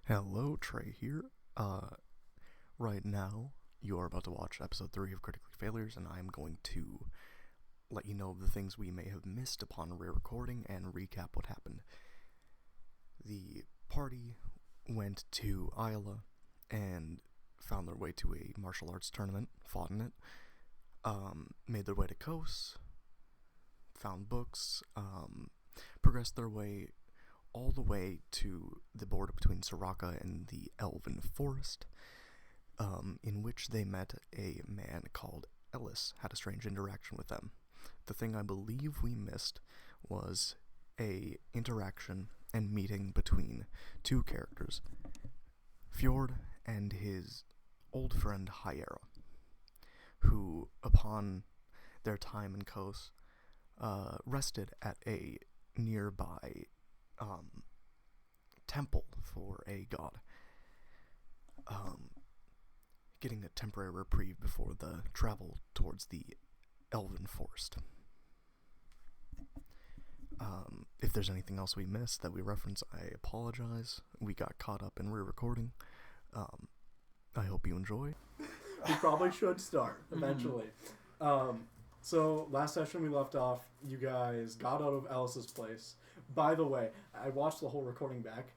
Hello, Trey here. Right now, you are about to watch episode 3 of Critically Failures, and I'm going to let you know of the things we may have missed upon re-recording and recap what happened. The party went to Isla and found their way to a martial arts tournament, fought in it, made their way to Kos, found books, progressed their way all the way to the border between Soraka and the Elven Forest, in which they met a man called Ellis, had a strange interaction with them. The thing I believe we missed was a interaction and meeting between two characters, Fjord and his old friend Hyera, who, upon their time in Kos, rested at a nearby temple for a god, getting a temporary reprieve before the travel towards the Elven Forest. If there's anything else we missed that we reference, I apologize. We got caught up in re-recording. I hope you enjoy. We probably should start eventually. So last session we left off, you guys got out of Alice's place. By the way, I watched the whole recording back.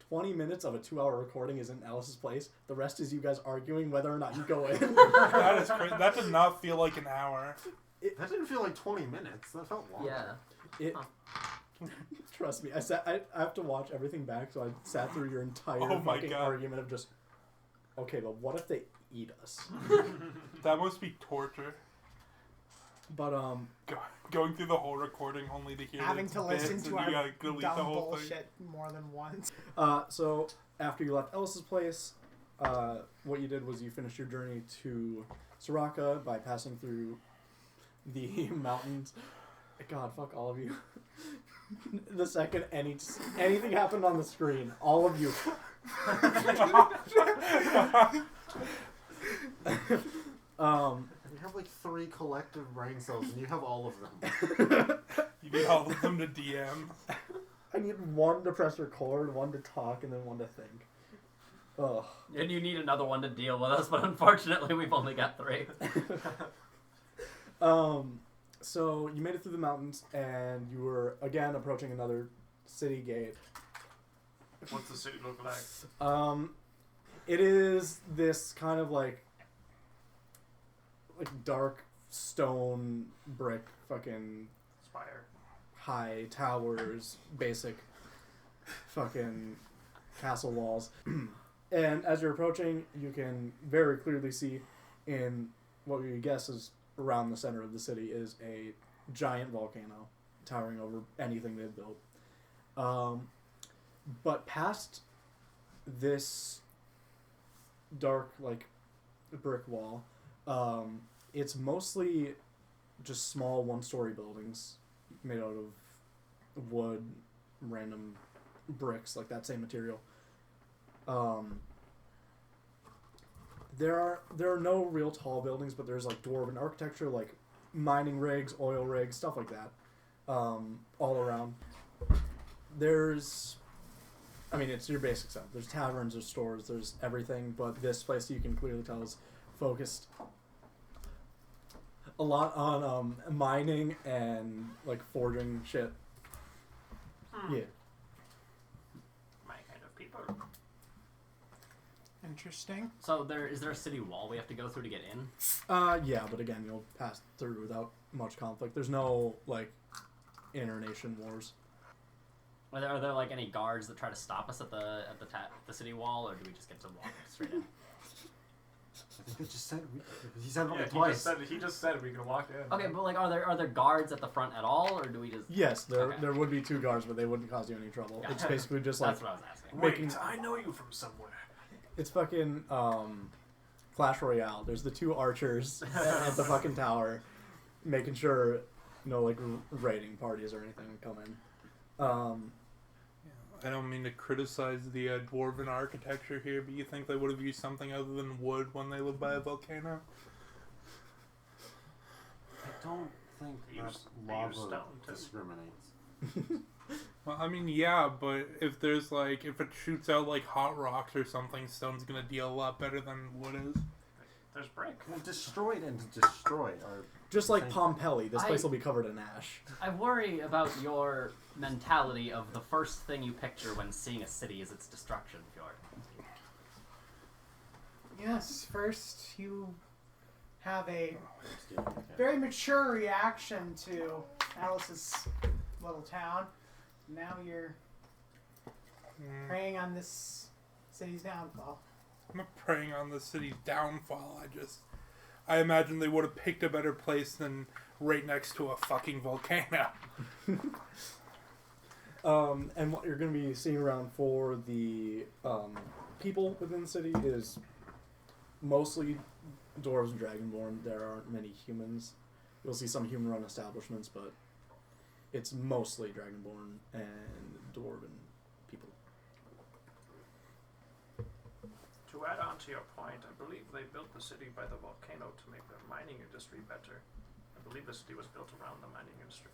20 minutes of a 2-hour recording is in Alice's place. The rest is you guys arguing whether or not you go in. That is crazy. That did not feel like an hour. That didn't feel like 20 minutes. That felt long. Yeah. Trust me, I have to watch everything back, so I sat through your entire fucking argument of just, okay, but what if they eat us? That must be torture. But going through the whole recording only to hear having to listen to our dumb the whole bullshit more than once. So after you left Ellis's place, what you did was you finished your journey to Soraka by passing through the mountains. God, fuck all of you. The second anything happened on the screen, all of you. You have like 3 collective brain cells, and you have all of them. You need all of them to DM. I need one to press record, one to talk, and then one to think. Ugh. And you need another one to deal with us, but unfortunately we've only got 3. So you made it through the mountains, and you were again approaching another city gate. What's the city look like? It is this kind of like dark stone brick fucking Spire. high towers, basic fucking castle walls. And as you're approaching, you can very clearly see in what you guess is around the center of the city is a giant volcano towering over anything they've built. But past this dark brick wall, it's mostly just small 1-story buildings made out of wood, random bricks, like that same material. There are no real tall buildings, but there's dwarven architecture, like mining rigs, oil rigs, stuff like that, all around. It's your basic stuff. There's taverns, there's stores, there's everything, but this place you can clearly tell is focused a lot on mining and forging shit. Yeah. My kind of people. Interesting. So is there a city wall we have to go through to get in? Yeah, but again, you'll pass through without much conflict. There's no inter-nation wars. Are there any guards that try to stop us at the city wall, or do we just get to walk straight in? I think he said it twice. twice. He just said we could walk in. Okay, but are there guards at the front at all, or do we just? Yes, there Okay. would be 2 guards, but they wouldn't cause you any trouble. Yeah. It's basically just That's what I was asking. Wait, I know you from somewhere. it's fucking Clash Royale. There's the 2 archers at the fucking tower, making sure no raiding parties or anything come in. I don't mean to criticize the dwarven architecture here, but you think they would have used something other than wood when they lived by a volcano? I don't think They that use lava stone, too. discriminates. Well, I mean, yeah, but if there's like, if it shoots out like hot rocks or something, stone's gonna deal a lot better than wood is. There's brick. Well, destroyed and destroyed are Just like same. Pompeii, this place will be covered in ash. I worry about your mentality of the first thing you picture when seeing a city is its destruction, Fjord. Yes, first you have a very mature reaction to Alice's little town. Now you're preying on this city's downfall. I'm not preying on the city's downfall. I imagine they would have picked a better place than right next to a fucking volcano. And what you're going to be seeing around for the people within the city is mostly dwarves and dragonborn. There aren't many humans. You'll see some human-run establishments, but it's mostly dragonborn and dwarven people. To add on to your point, I believe they built the city by the volcano to make the mining industry better. I believe the city was built around the mining industry.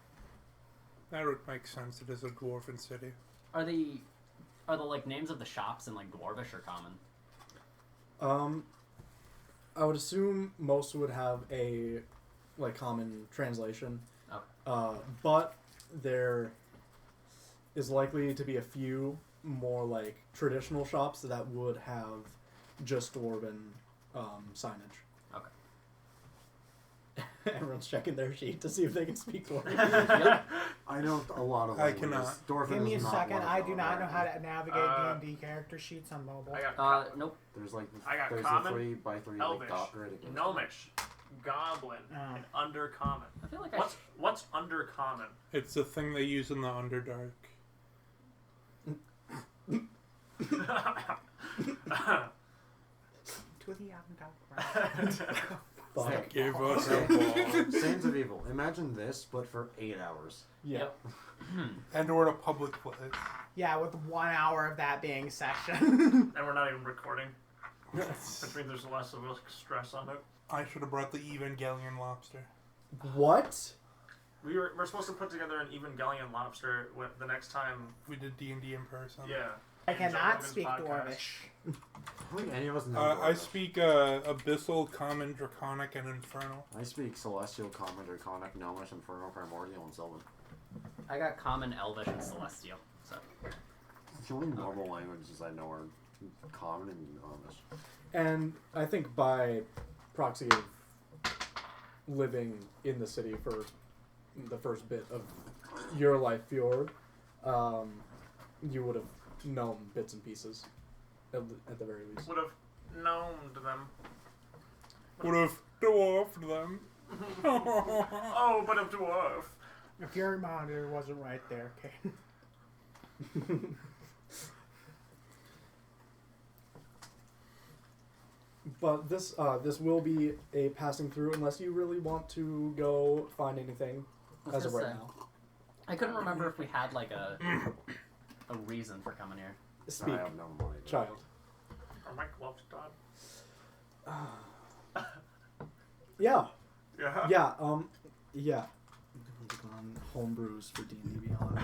That would make sense. It is a dwarven city. Are the like names of the shops in like Dwarvish or Common? I would assume most would have a like common translation. Okay. But there is likely to be a few more like traditional shops that would have just dwarven signage. Okay. Everyone's checking their sheet to see if they can speak dwarven. Yep. I know a lot of I languages. cannot. Dwarven Give me a is not second. one of I them, do not know how to navigate Uh, D&D character sheets on mobile. I got Nope. There's like I got there's common, a 3x3 Elvish, like dot grid against it. Gnomish, Goblin, Oh. and Undercommon. I feel like What's Undercommon? It's the thing they use in the Underdark. To the Avondale. Fuck. Give us a ball. Sands of Evil. Imagine this, but for 8 hours. Yeah. Yep. And we're in a public place. Yeah, with 1 hour of that being session. And we're not even recording, which means there's less of a stress on it. I should have brought the Evangelion lobster. What? We're supposed to put together an Evangelion lobster the next time. We did D&D in person. Yeah. I in Joe cannot Rogan's speak podcast. Dwarvish. I don't think any of us know I Dwarvish. speak Abyssal, Common, Draconic, and Infernal. I speak Celestial, Common, Draconic, Gnomish, Infernal, Primordial, and Sylvan. I got Common, Elvish, and Celestial. So The only normal languages I know are Common and Gnomish. And I think by proxy of living in the city for the first bit of your life, Fjord, you would have known bits and pieces, at the very least. Would have gnomed them. Would have dwarfed them. Oh, but a dwarf. If your monitor wasn't right there, okay. But this will be a passing through unless you really want to go find anything I was as of gonna right say, now. I couldn't remember if we had like a reason for coming here. Speak, I have no money. child. Are my gloves done? Yeah, Yeah. yeah. On homebrews for D&D Beyond.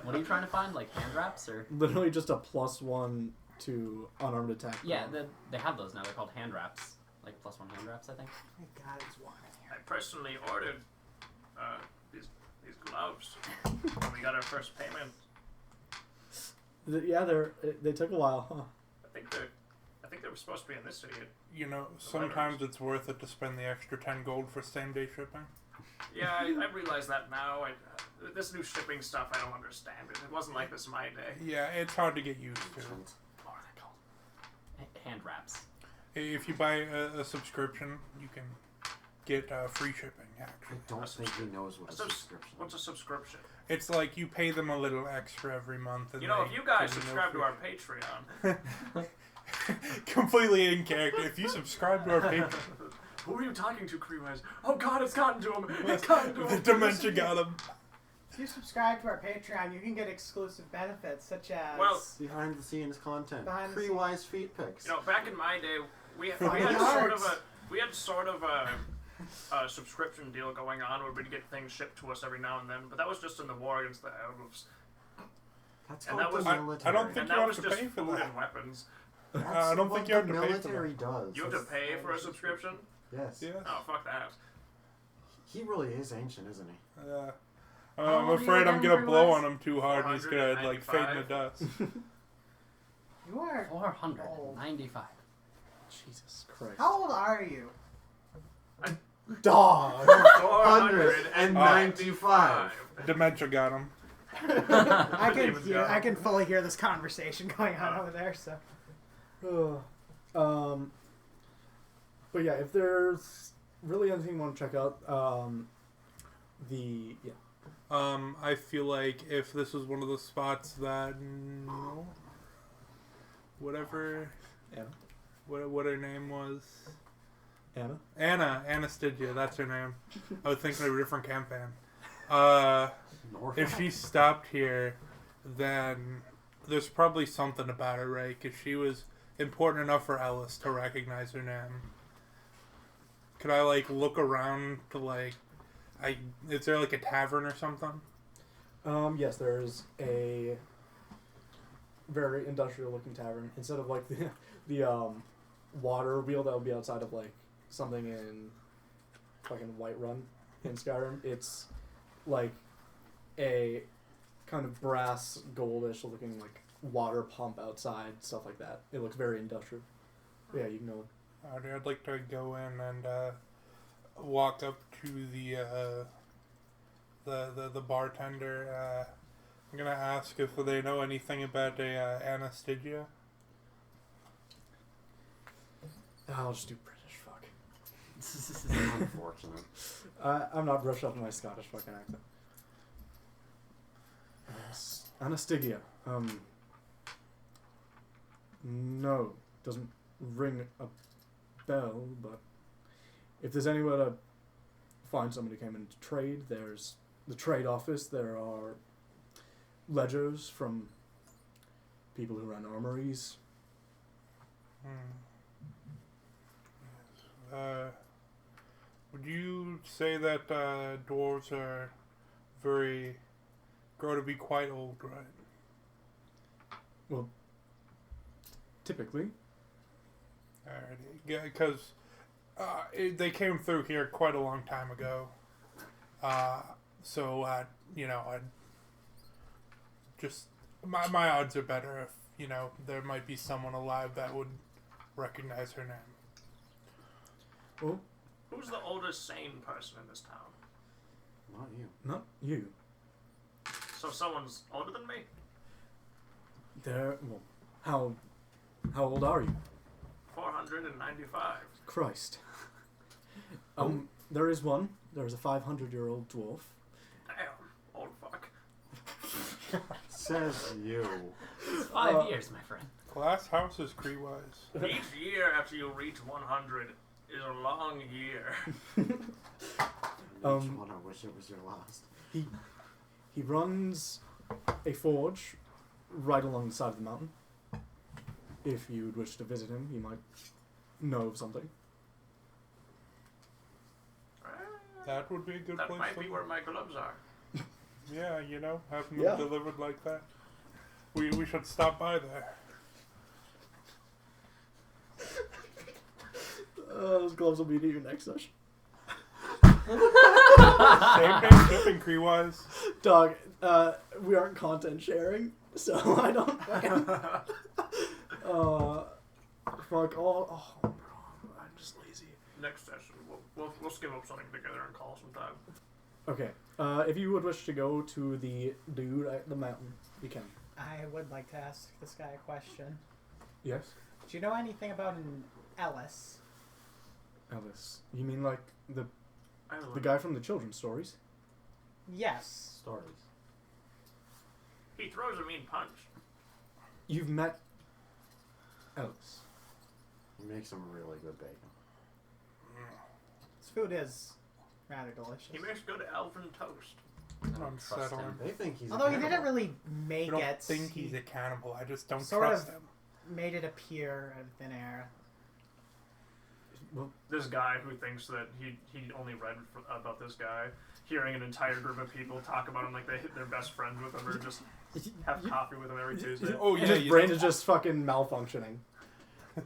What are you trying to find? Like hand wraps or? Literally just a +1 to unarmed attack. Yeah, they have those now. They're called hand wraps. Like +1 hand wraps, I think. My God, it's one in I here. personally ordered these gloves when we got our first payment. Yeah, they took a while, huh? I think they were supposed to be in this city. You know, sometimes it's worth it to spend the extra 10 gold for same-day shipping. Yeah, I realize that now. This new shipping stuff, I don't understand it. It wasn't like this in my day. Yeah, it's hard to get used to. What are they called? Hand wraps. If you buy a subscription, you can get free shipping, I actually. don't think he knows what A a subs- subscription is. What's a subscription? It's like you pay them a little extra every month. And You know, they if you guys give you subscribe to no our Patreon, free- Completely in character. If you subscribe to our Patreon, who are you talking to, Crewwise? Oh God, it's gotten to him! It's gotten to the him! dementia got him. If you subscribe to our Patreon, you can get exclusive benefits such as Well, Behind the scenes content. Behind the Cree-wise feet pics. You know, back in my day, we had sort of a subscription deal going on where we'd get things shipped to us every now and then. But that was just in the war against the elves. That's And what that was- the military. I don't think And you that have was to just pay for food that. and weapons. That's I don't what think you have the to pay for military does. You have to pay for a subscription? Yes. Yeah. Oh, fuck that. He really is ancient, isn't he? Yeah. How I'm old are you afraid I'm again, gonna blow Brew on him too hard and he's gonna like fade in the 495. dust. You are. 495. Jesus Christ. How old are you? Dog! 495. Dementia got him. I can David's hear. gone. I can fully hear this conversation going on over there. So. But yeah, if there's really anything you want to check out, I feel like if this was one of the spots that whatever Anna? what her name was. Anna? Anastasia, that's her name. I was thinking of a different campaign. North. If she stopped here, then there's probably something about her, right? Because she was important enough for Ellis to recognize her name. Could I, like, look around to, like... Is there, like, a tavern or something? Yes, there's a very industrial-looking tavern. Instead of, like, the water wheel that would be outside of, like, something in fucking Whiterun in Skyrim, it's, like, a kind of brass, goldish looking, like, water pump outside, stuff like that. It looks very industrial. Yeah, you can go. I'd like to go in and walk up to the bartender. I'm gonna ask if they know anything about Anastasia. I'll just do British, fuck. Unfortunate. I'm not brushed up in my Scottish fucking accent. Anastasia. No, doesn't ring a bell, but if there's anywhere to find somebody who came in to trade, there's the trade office. There are ledgers from people who run armories. Would you say that dwarves are grow to be quite old, right? Well, typically. Alrighty, yeah, because they came through here quite a long time ago. So I just my odds are better if there might be someone alive that would recognize her name. Oh, Who's the oldest sane person in this town? Not you. not you. So someone's older than me? Well, how old are you? 495. Christ. There is one. There is a 500-year-old dwarf. Damn, old fuck. Says you. It's 5 years, my friend. Glass houses, Cree-wise. Each year after you reach 100 is a long year. Each one, I wish it was your last. He runs a forge right along the side of the mountain. If you'd wish to visit him, you might know of something. That would be a good That place might to be where my gloves are. Yeah, have them Yeah. delivered like that. We should stop by there. Those gloves will be to you next session. Same day shipping, Cree-wise. Dog, we aren't content sharing, so I don't fucking... fuck all... Oh, bro, I'm just lazy. Next session, we'll skim up something together and call sometime. Okay, if you would wish to go to the dude at the mountain, you can. I would like to ask this guy a question. Yes? Do you know anything about an Ellis? Ellis. You mean like the Ireland. guy from the children's stories? Yes. Stories. He throws a mean punch. You've met Ellis. He makes some really good bacon. His food is rather delicious. He makes good elven toast. I don't trust Unsettling. him. They think he's. Although a he didn't cannibal. really I make don't it. think he he's a cannibal. I just don't sort trust of- him. made it appear out of thin air. Well, This guy who thinks that he only read about this guy, hearing an entire group of people talk about him like they're best friends with him or just have coffee with him every Tuesday. Oh yeah, His brain is just fucking malfunctioning.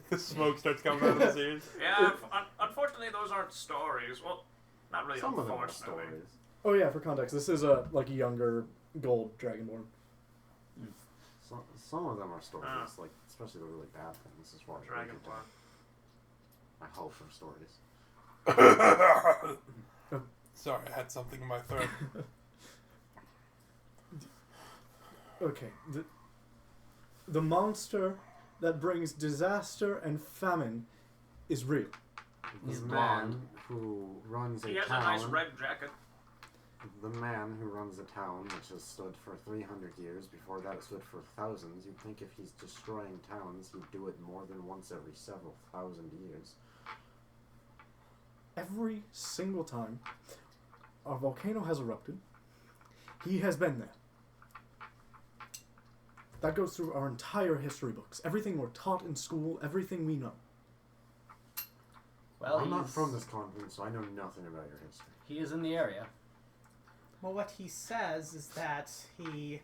the smoke starts coming out of his ears. Yeah, unfortunately, those aren't stories. Well, not really Some of them are unfortunately. stories. Oh yeah, for context, this is a younger gold dragonborn. Some of them are stories, Ah. like especially the really bad things as far as we can tell. Dragonborn. I hope they're stories. Sorry, I had something in my throat. Okay, the monster that brings disaster and famine is real. He's The blonde. man who runs a He has town. a nice red jacket. The man who runs a town which has stood for 300 years, before that it stood for thousands. You'd think if he's destroying towns, he'd do it more than once every several thousand years. Every single time a volcano has erupted, he has been there. That goes through our entire history books. Everything we're taught in school, everything we know. Well, I'm not he's- from this continent, so I know nothing about your history. He is in the area. Well, what he says is that he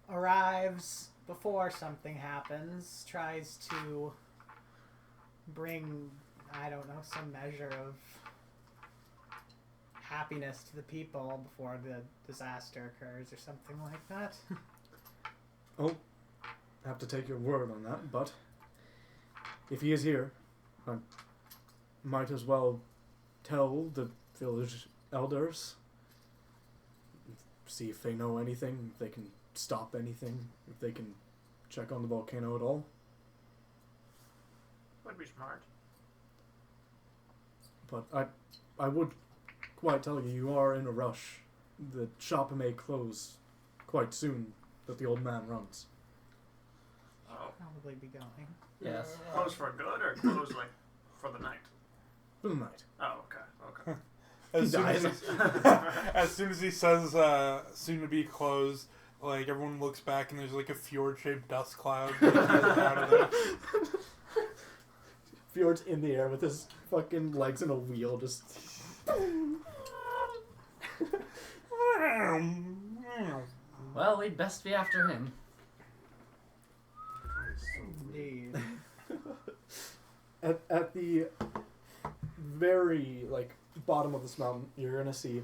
arrives before something happens, tries to bring, I don't know, some measure of happiness to the people before the disaster occurs or something like that. Oh, I have to take your word on that, but if he is here, I might as well tell the village elders, see if they know anything, if they can stop anything, if they can check on the volcano at all. Would be smart. But I would quite tell you, you are in a rush. The shop may close quite soon that the old man runs. Oh, Probably be going. Yes. close for good or close like for the night? For the night. Oh, okay. As soon dies. as soon as he says soon to be closed, like everyone looks back and there's like a fjord-shaped dust cloud that comes out of there. Fjord's in the air with his fucking legs in a wheel, just. Well, we'd best be after him. Indeed. At the very bottom of this mountain, you're gonna see.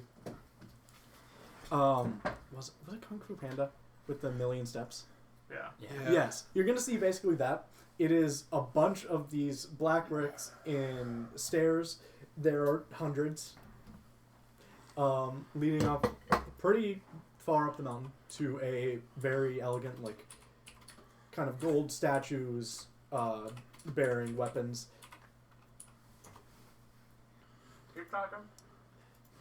Was it Kung Fu Panda with the million steps? Yeah. Yeah. Yes, you're gonna see basically that. It is a bunch of these black bricks in stairs. There are hundreds, leading up pretty far up the mountain to a very elegant, kind of gold statues bearing weapons. Keep talking.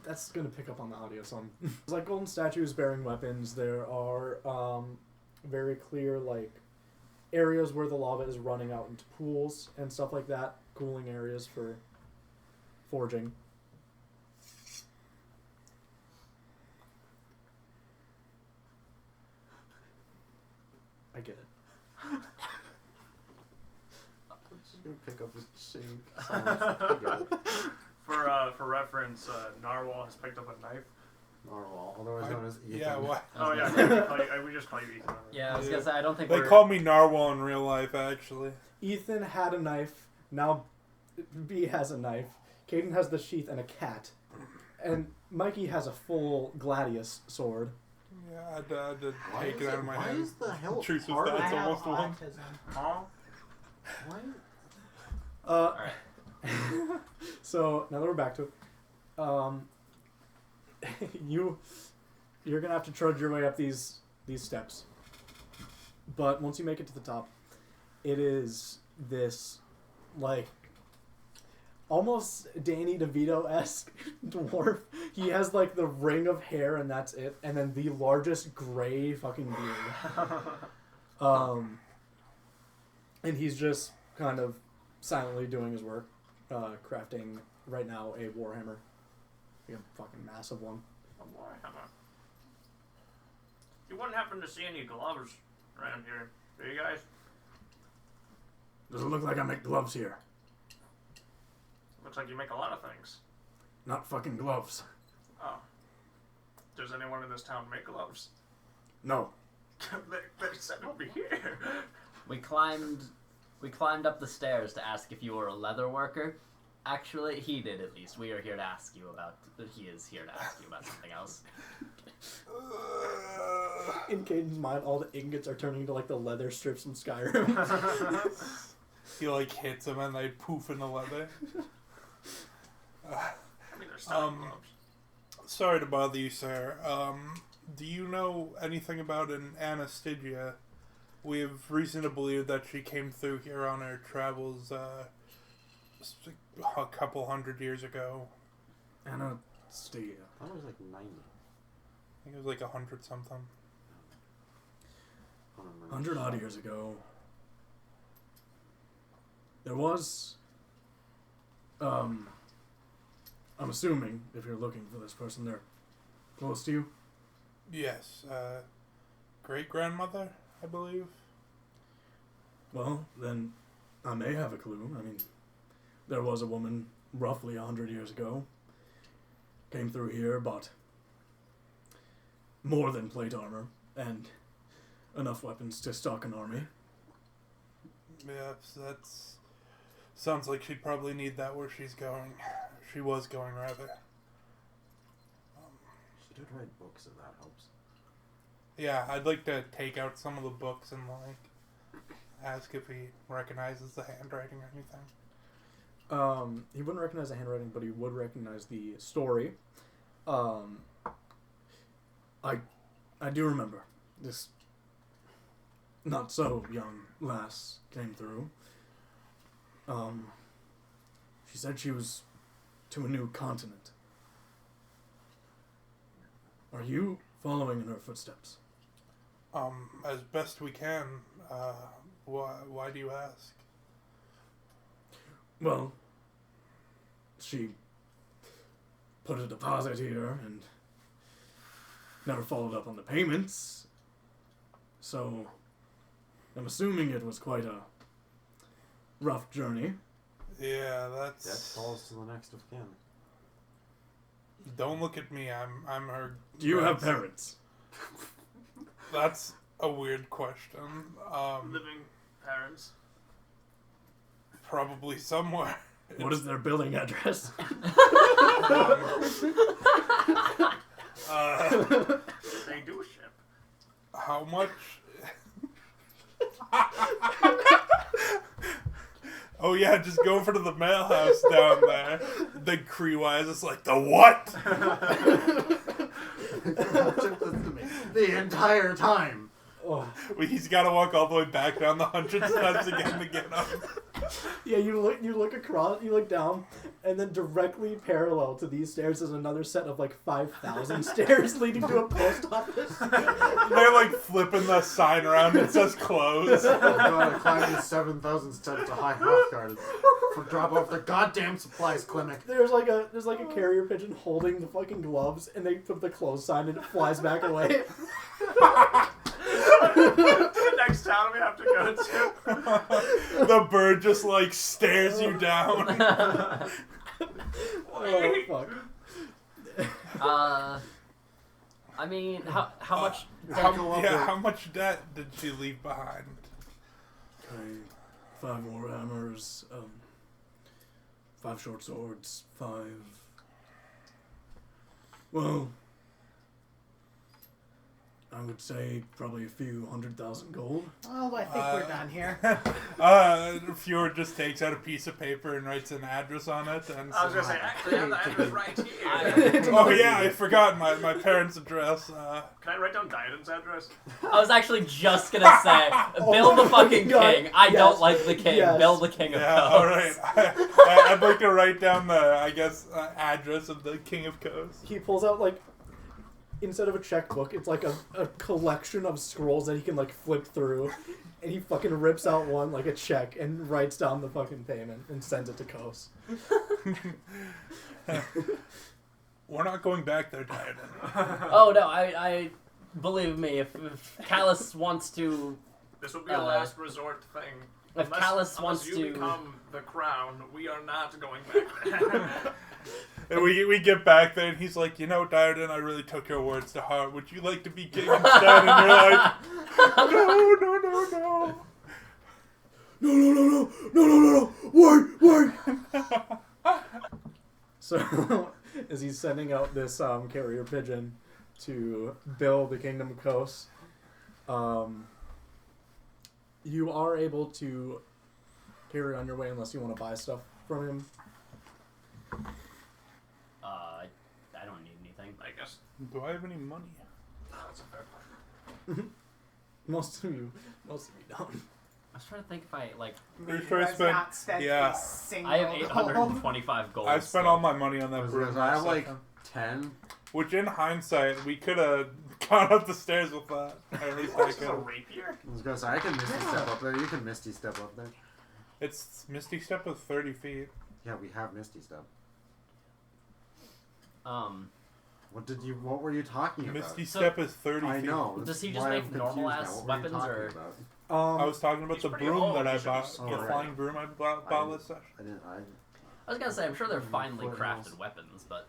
That's gonna pick up on the audio some. It's like golden statues bearing weapons. There are very clear areas where the lava is running out into pools and stuff like that. Cooling areas for forging. I get it. Just gonna pick up his shake. I get it. For reference, Narwhal has picked up a knife. Narwhal, otherwise known as Ethan. Yeah, what? Oh yeah, we just call you Ethan. Yeah, I was gonna say, I don't think They we're... call me Narwhal in real life, actually. Ethan had a knife. Now B has a knife. Caden has the sheath and a cat. And Mikey has a full gladius sword. Yeah, I had to Why take is it out of my why hand. is the hell Truth is part that I it's have almost one. autism. Huh? Why? Alright. So now that we're back to it, you're gonna have to trudge your way up these steps. But once you make it to the top, it is this almost Danny DeVito-esque dwarf. He has the ring of hair and that's it, and then the largest gray fucking beard. And he's just kind of silently doing his work, crafting right now a warhammer, a fucking massive one. A warhammer. You wouldn't happen to see any gloves around here, do you guys? Doesn't look like I make gloves here. Looks like you make a lot of things. Not fucking gloves. Oh. Does anyone in this town make gloves? No. They're set over here. We climbed up the stairs to ask if you were a leather worker. Actually, he did at least. We are here to ask you about. He is here to ask you about something else. In Caden's mind, all the ingots are turning into like the leather strips from Skyrim. He like hits him and they poof in the leather. I mean, they're stunning gloves. Sorry to bother you, sir. Do you know anything about an Anastasia? We have reason to believe that she came through here on her travels a couple hundred years ago. Anastasia. I thought it was like 90. I think it was like 100 something. 100 odd years ago. There was. I'm assuming if you're looking for this person, they're close to you. Yes, great-grandmother, I believe. Well, then I may have a clue. I mean, there was a woman roughly 100 years ago. Came through here, bought more than plate armor and enough weapons to stock an army. Yeah, that's... Sounds like she'd probably need that where she's going. She was going, rather. She did write books, if that helps. Yeah, I'd like to take out some of the books and, like, ask if he recognizes the handwriting or anything. He wouldn't recognize the handwriting, but he would recognize the story. I do remember this not so young lass came through. She said she was to a new continent. Are you following in her footsteps? As best we can. Why do you ask? Well, she put a deposit here and never followed up on the payments. So, I'm assuming it was quite a rough journey. Yeah, That that's... falls to the next of kin. Don't look at me, I'm her... Do you have grandson. parents? That's a weird question. Living parents. Probably somewhere. What is their billing address? They do ship. How much? Oh yeah, just go over to the mail house down there. The Cree-wise is like, the what? The entire time. Oh. Well, he's got to walk all the way back down the 100 steps again to get up. Yeah, you look across, you look down, and then directly parallel to these stairs is another set of like 5,000 stairs leading to a post office. They're like flipping the sign around that says close. I've got to climb these 7,000 steps to High Hrothgar for drop off the goddamn supplies clinic. There's like a carrier pigeon holding the fucking gloves, and they put the close sign and it flies back away. The next town we have to go to. The bird just like stares you down. Oh fuck. I mean, how much? How much debt did she leave behind? Okay, 5 more hammers, 5 short swords, 5. Well, I would say probably a few 100,000 gold. Oh, I think we're done here. Fjord just takes out a piece of paper and writes an address on it. And I was gonna says, say, actually, I have the address right here. oh yeah, I forgot my parents' address. Can I write down Daiden's address? I was actually just gonna say, Bill the fucking God, king. I yes, don't like the king. yes. Bill the king of Yeah, coast. all right. I'd like to write down the, I guess, address of the King of Coast. He pulls out like, instead of a checkbook, it's like a collection of scrolls that he can like flip through, and he fucking rips out one like a check and writes down the fucking payment and sends it to Kos. We're not going back there, Diana. Oh no, I believe me. If Callus wants to, This will be a last resort thing. if Callus wants unless you to, become the crown, we are not going back there. And we get back there, and he's like, Diarden, I really took your words to heart. Would you like to be king instead? And you're like, no. No. Wait. So, as he's sending out this carrier pigeon to build the Kingdom of Kos, you are able to carry on your way unless you want to buy stuff from him. I don't need anything. I guess do I have any money? that's a fair point. Most of you don't. I was trying to think if I like. Pretty Me sure I has spent- not spent yeah. a single I have gold. 825 gold. I spent all my money on that broom. I have last like session. 10. Which, in hindsight, we could have gone up the stairs with that. Or at least I This is a could. rapier? I was gonna say I can Misty Step up there. You can Misty Step up there. It's Misty Step of 30 feet. Yeah, we have Misty Step. What were you talking about? Misty So- Step is 30 I feet. know. Does he that's just why make I'm confused normal now. ass What were you weapons, talking or- about? I was talking about He's the pretty broom old, that I he should bought. just- The Oh, right. flying broom I bought this session. I was gonna say, I'm sure they're finely Foot crafted nails. weapons, but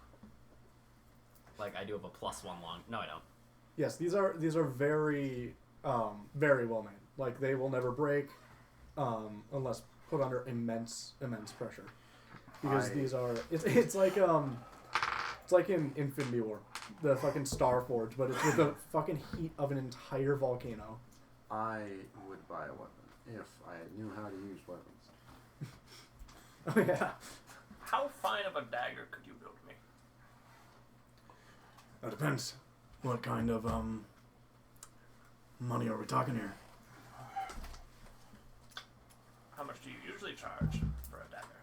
like I do have a +1 long. No, I don't. Yes, these are very very well made. Like they will never break unless put under immense pressure. Because these are it's like in Infinity War, the fucking Star Forge, but it's with the fucking heat of an entire volcano. I would buy a weapon if I knew how to use weapons. Oh yeah. How fine of a dagger could you build me? That depends. What kind of money are we talking here? How much do you usually charge for a dagger?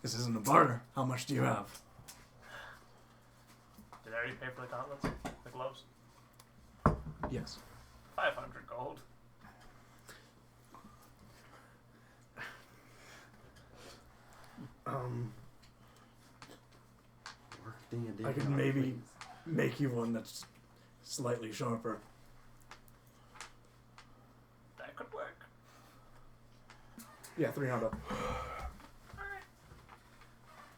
This isn't a barter. How much do you have? Did I already pay for the gauntlets? The gloves? Yes. 500 gold. Work D&D I could on maybe please. make you one that's slightly sharper. That could work. Yeah, 300.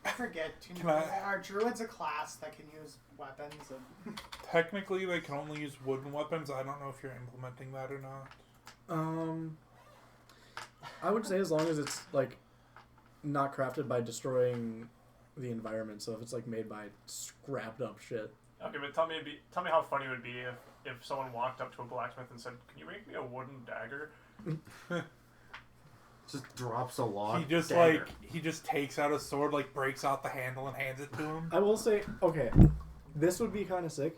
I forget. Can I- Are druids a class that can use weapons? Technically, they can only use wooden weapons. I don't know if you're implementing that or not. I would say as long as it's like not crafted by destroying the environment. So if it's like made by scrapped up shit. Okay, but tell me how funny it would be if someone walked up to a blacksmith and said, "Can you make me a wooden dagger?" Just drops a log. He just dagger. he just takes out a sword, like breaks out the handle and hands it to him. I will say, okay, this would be kind of sick.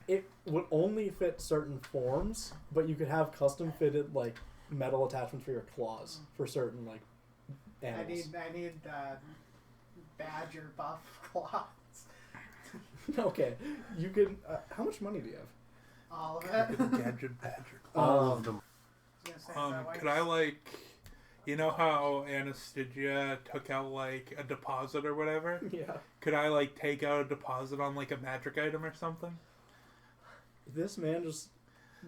It would only fit certain forms, but you could have custom fitted like metal attachments for your claws for certain like animals. I need badger buff claws. Okay, you can. How much money do you have? All of it. Gadget badger. all of them. Could I like, you know how Anastasia took out like a deposit or whatever? Yeah. Could I like take out a deposit on like a magic item or something? This man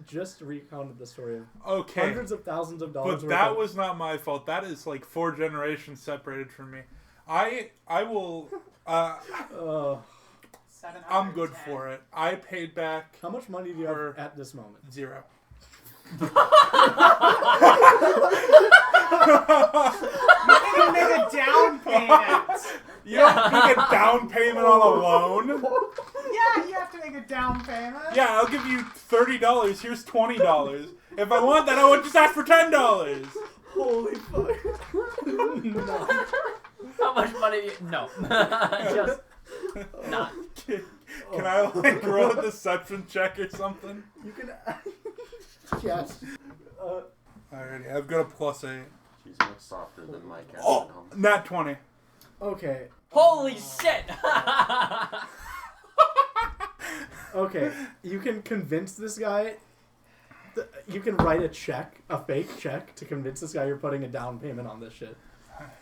just recounted the story of Okay, hundreds of thousands of dollars. but that was not my fault. That is like 4 generations separated from me. I will. 710. I'm good for it. I paid back How much money do you have at this moment? 0. You can make a down payment. You don't make a down payment on a loan. Yeah, you have to make a down payment. Yeah, I'll give you $30. Here's $20. If I want that, I would just ask for $10. Holy fuck! No. How much money? No, just not. Can I like roll a deception check or something? You can. Yes. Alrighty, I've got a +8. She's much softer than my cat Oh, at home. nat 20. Okay. Holy shit! Okay. You can convince this guy. You can write a check, a fake check, to convince this guy you're putting a down payment on this shit.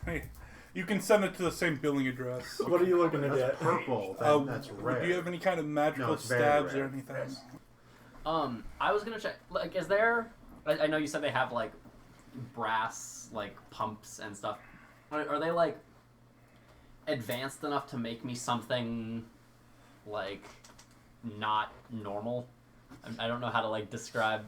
Hey, you can send it to the same billing address. What are you looking to That's get? purple. That's rare. Do you have any kind of magical No, it's very stabs rare. or anything? Yes. I was gonna check. Like, is there? I know you said they have like brass like pumps and stuff. Are they like advanced enough to make me something, like, not normal. I don't know how to, like, describe...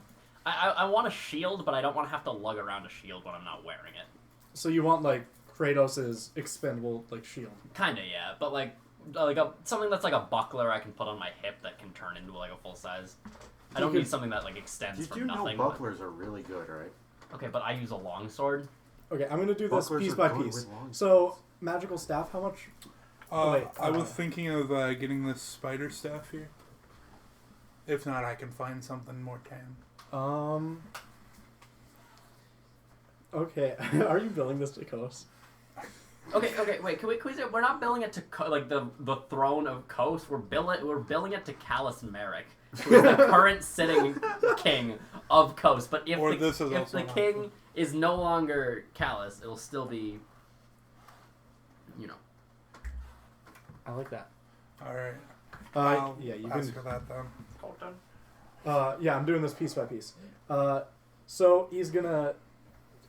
I want a shield, but I don't want to have to lug around a shield when I'm not wearing it. So you want, like, Kratos' expendable, like, shield. Kinda, yeah. But, like something that's like a buckler I can put on my hip that can turn into, like, a full size. I don't need something that, like, extends Did from you know nothing. bucklers are really good, right? Okay, but I use a longsword. Okay, I'm gonna do this Bucklers piece are by good piece. with long So, magical staff, how much? I was thinking of getting this spider staff here. If not, I can find something more tan. Okay, are you billing this to Kos? Okay, wait. Can we say we're not billing it to like the throne of Kos. We're billing it to Callus Merrick, who is the current sitting king of Kos. But if the king is no longer Callus, it'll still be, you know. I like that. All right. Yeah, you ask can. for that then. Hold on. Yeah, I'm doing this piece by piece. So he's gonna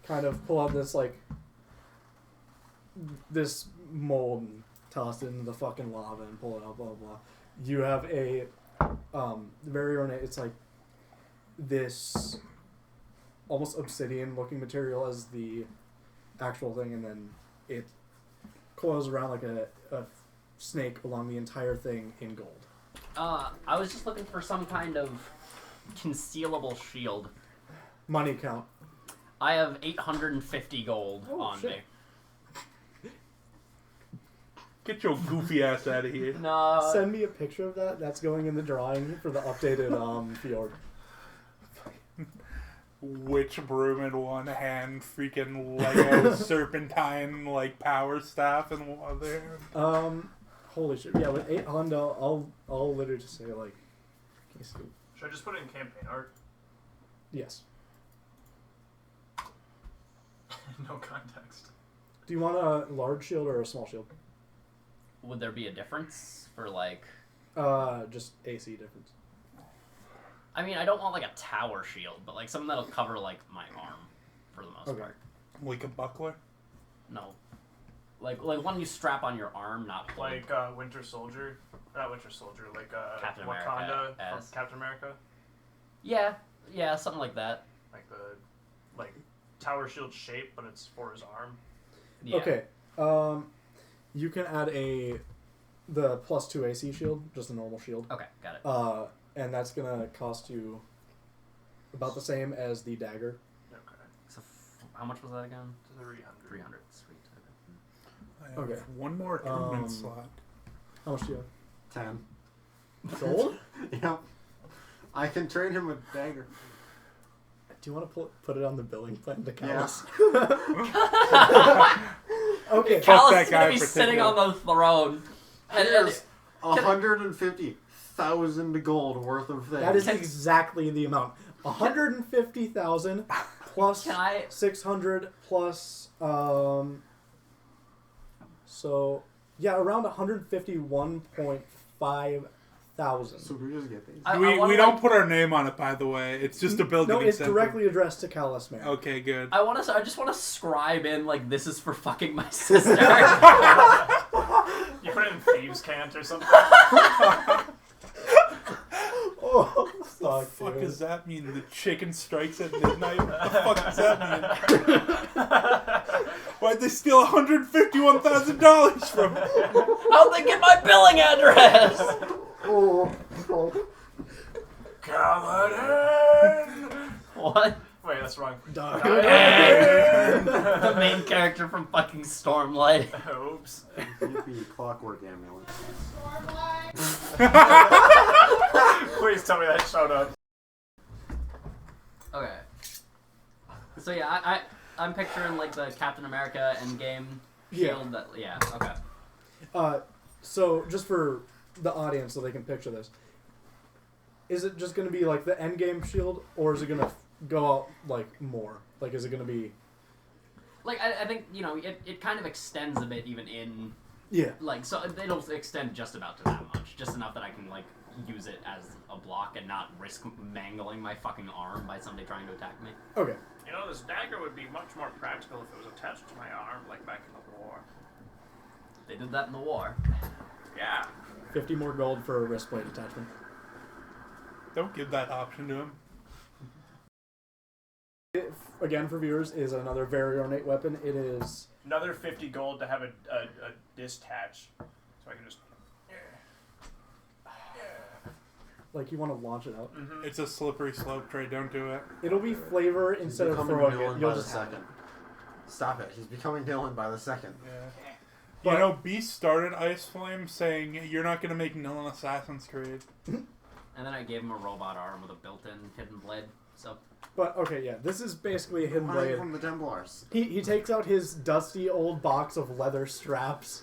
kind of pull out this like this mold and toss it into the fucking lava and pull it out. Blah blah blah. You have a very ornate. It's like this almost obsidian-looking material as the actual thing, and then it coils around like a snake along the entire thing in gold. I was just looking for some kind of concealable shield. Money count. I have 850 gold Oh, on shit. me. Get your goofy ass out of here. No. Send me a picture of that. That's going in the drawing for the updated fjord. Witch broom in one hand, freaking Lego serpentine like power staff in the other. Holy shit! Yeah, with 800, I'll literally just say like, can you see? Should I just put it in campaign art? Yes. No context. Do you want a large shield or a small shield? Would there be a difference for like? Just AC difference. I mean, I don't want like a tower shield, but like something that'll cover like my arm for the most Okay. part. Like a buckler? No. Like one you strap on your arm, not hold. Like Winter Soldier. Not Winter Soldier, like Captain Wakanda America from as- Captain America. Yeah, something like that. Like the tower shield shape, but it's for his arm. Yeah. Okay. You can add the +2 AC shield, just a normal shield. Okay, got it. And that's gonna cost you about the same as the dagger. Okay. So how much was that again? 300. 300. Sweet. I have Okay. one more tournament slot. How much do you 10. have? Gold? Yep. I can trade him a dagger. Do you want to put it on the billing plan to Yeah. Callus? Okay. Fuck Callus that is guy gonna be for sitting taking- on the throne. And Here's 150,000 gold worth of things. That is exactly the amount. 150,000 plus Can I- 600 plus so yeah, around 151.5 thousand. So we just get these. We don't put our name on it, by the way. It's just a building. No, it's incentive. directly addressed to Callus Mare. Okay, good. I just want to scribe in like this is for fucking my sister. You put it in Thieves' Cant or something. Oh, fuck, What the fuck dude. does that mean? The chicken strikes at midnight? What the fuck does that mean? Why'd they steal $151,000 from me? How'd they get my billing address? Oh. Kaladin! What? Wait, that's wrong. The main character from fucking Stormlight. Oops. Yippee, clockwork ambulance. Please tell me that showed up. Okay. So yeah, I'm picturing like the Captain America Endgame shield. Yeah. Okay. So just for the audience so they can picture this, is it just going to be like the endgame shield, or is it going to go out like more? Like, is it going to be? Like I think it kind of extends a bit even in Yeah. like so it'll extend just about to that much, just enough that I can like use it as a block and not risk mangling my fucking arm by somebody trying to attack me. Okay. You know, this dagger would be much more practical if it was attached to my arm, like back in the war. They did that in the war. Yeah. 50 more gold for a wrist plate attachment. Don't give that option to him. Again, for viewers, is another very ornate weapon. It is... Another 50 gold to have a dispatch. So I can just... Like, you want to launch it out. Mm-hmm. It's a slippery slope, Trey. Don't do it. It'll be flavor instead of throwing it. You'll just have it. Stop it. He's becoming Dylan by the second. Yeah. But- You know, Beast started Ice Flame saying, you're not going to make Nil an Assassin's Creed. And then I gave him a robot arm with a built-in hidden blade. So But, okay, yeah. This is basically a hidden Running blade. from the Templars. He takes out his dusty old box of leather straps.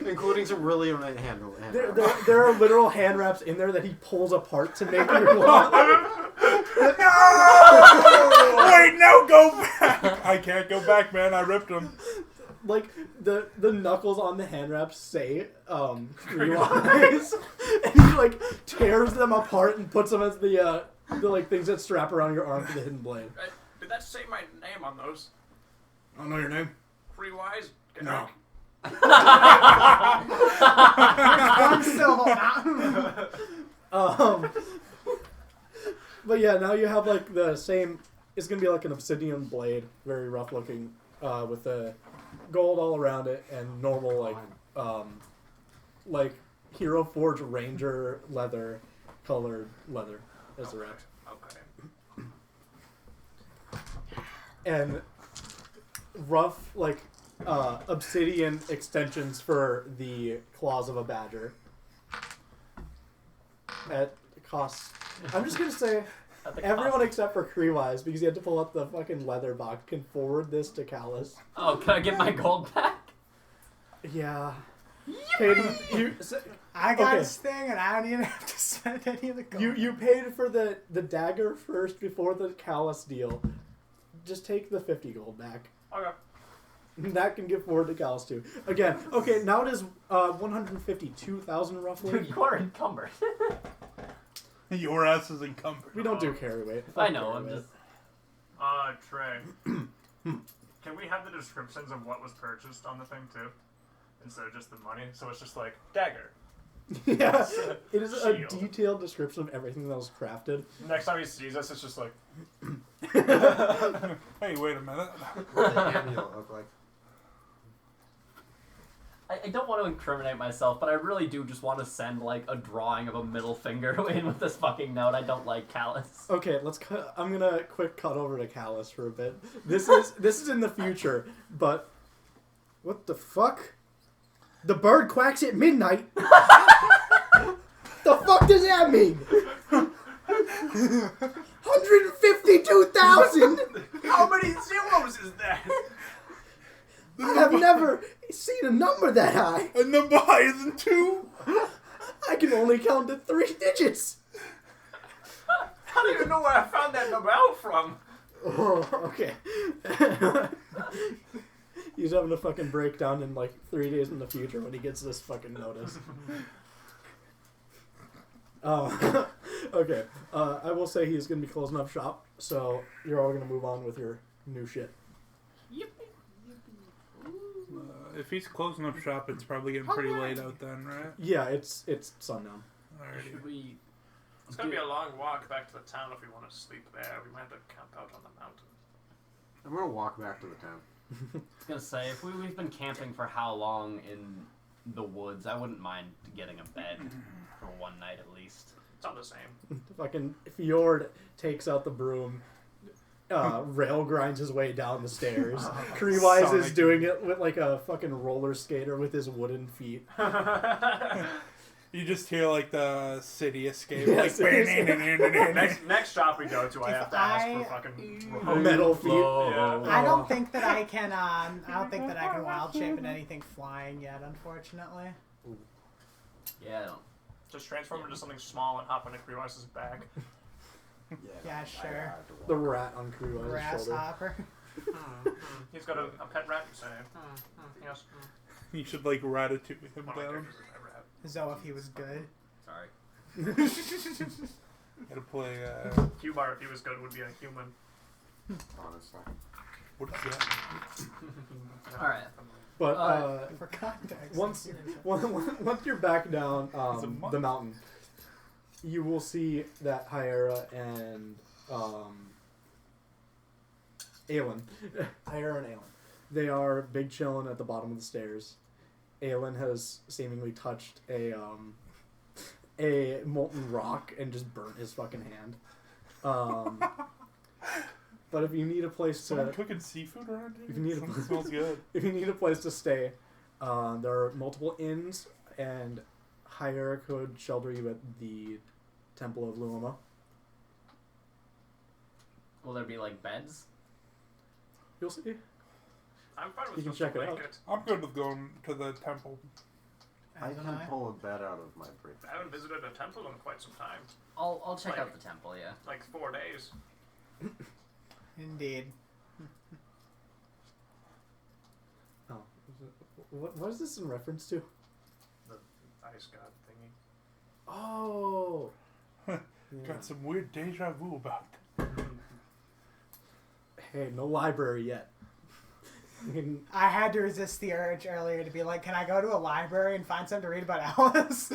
Including some really ornate hand There are literal hand wraps in there that he pulls apart to make your wallet. Wait, no, go back! I can't go back, man. I ripped them. Like, the knuckles on the hand wraps say, Realize. And he, like, tears them apart and puts them as the like, things that strap around your arm for the hidden blade. Did that say my name on those? I don't know your name. Freewise? No. One syllable. But yeah, now you have like the same. It's gonna be like an obsidian blade, very rough looking, with the gold all around it and normal like Hero Forge Ranger leather, colored leather as the wraps. Okay. And rough like obsidian extensions for the claws of a badger. At cost, I'm just gonna say everyone except for Kreewise, because he had to pull up the fucking leather box, can forward this to Callus. Oh, can I get my gold back? Yeah. Caden, you I got Okay. this thing, and I don't even have to spend any of the gold. you paid for the dagger first before the Callus deal. Just take the 50 gold back. Okay. That can get forward to Callus too. Again, okay, now it is 152,000 roughly. You are encumbered. Your ass is encumbered. We don't do carry weight. I Fuck know, carry I'm weight. just... Trey. Can we have the descriptions of what was purchased on the thing, too? Instead of just the money? So it's just like, dagger. Yeah, it is a Shield. detailed description of everything that was crafted. Next time he sees us, it's just like... Hey, wait a minute. What the amulet look like? I don't want to incriminate myself, but I really do just want to send, like, a drawing of a middle finger in with this fucking note. I don't like Callus. Okay, let's cut. I'm gonna quick cut over to Callus for a bit. This is in the future, but what the fuck? The bird quacks at midnight. The fuck does that mean? 152,000. How many zeros is that? I have never seen a number that high. A number higher than 2? I can only count to 3 digits. I don't even know where I found that number out from. Oh, okay. He's having a fucking breakdown in like 3 days in the future when he gets this fucking notice. Okay. I will say he's going to be closing up shop, so you're all going to move on with your new shit. If he's closing up shop, it's probably getting pretty late out then, right? Yeah, it's sundown. Alrighty. Should we... It's gonna be a long walk back to the town if we want to sleep there. We might have to camp out on the mountain. I'm gonna walk back to the town. I was gonna say, if we've been camping for how long in the woods, I wouldn't mind getting a bed for one night at least. It's all the same. Fucking Fjord takes out the broom. Rail grinds his way down the stairs. Kreewise is Sonic. doing it with like a fucking roller skater with his wooden feet. You just hear like the city escape. Yes, Like, Next shop we go to, I have to ask for fucking... Metal feet. Yeah. I don't think that I can. I don't think that I can wild shape in anything flying yet, unfortunately. Yeah, I don't... Just transform into something small and hop on Kreewise's back. Yeah, sure. The rat on Kreewise's shoulder. Grasshopper. He's got a pet rat, you say. Yes. You should like ratatouille him One of my down. characters is a pet rat. Zoe, if he was good. Sorry. Gotta play. Q-Bar, if he was good, would be a human. Honestly. What is that? All right. But For context. once you're back down It's a month. the mountain, you will see that Hyera and Aelin, Hyera and Aelin, they are big chilling at the bottom of the stairs. Aelin has seemingly touched a molten rock and just burnt his fucking hand. But if you need a place Someone to cooking seafood around here? If you need a- Something smells good. if you need a place to stay, there are multiple inns, and Hyera could shelter you at the Temple of Luoma. Will there be like beds? You'll see. I'm fine with You can just a check it out. blanket. I'm good with going to the temple. I As am can I. pull a bed out of my brief. I haven't visited a temple in quite some time. I'll check Like- out the temple. Yeah. Like 4 days. Indeed. Oh, what is this in reference to? The ice god thingy. Oh, yeah. Got some weird deja vu about that. Hey, no library yet. You can- I had to resist the urge earlier to be like, can I go to a library and find something to read about Alice?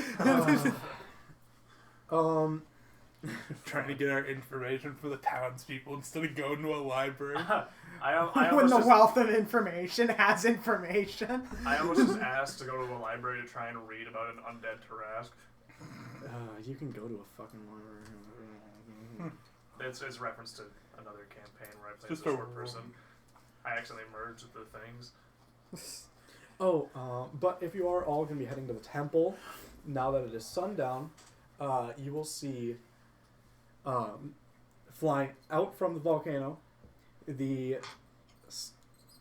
Trying to get our information for the townspeople instead of going to a library. I when almost the just, wealth of information has information. I almost just asked to go to a library to try and read about an undead Tarask. you can go to a fucking library. It's reference to another campaign where I played as Just a a short person. I accidentally merged the things. Oh, but if you are all going to be heading to the temple, now that it is sundown, you will see flying out from the volcano,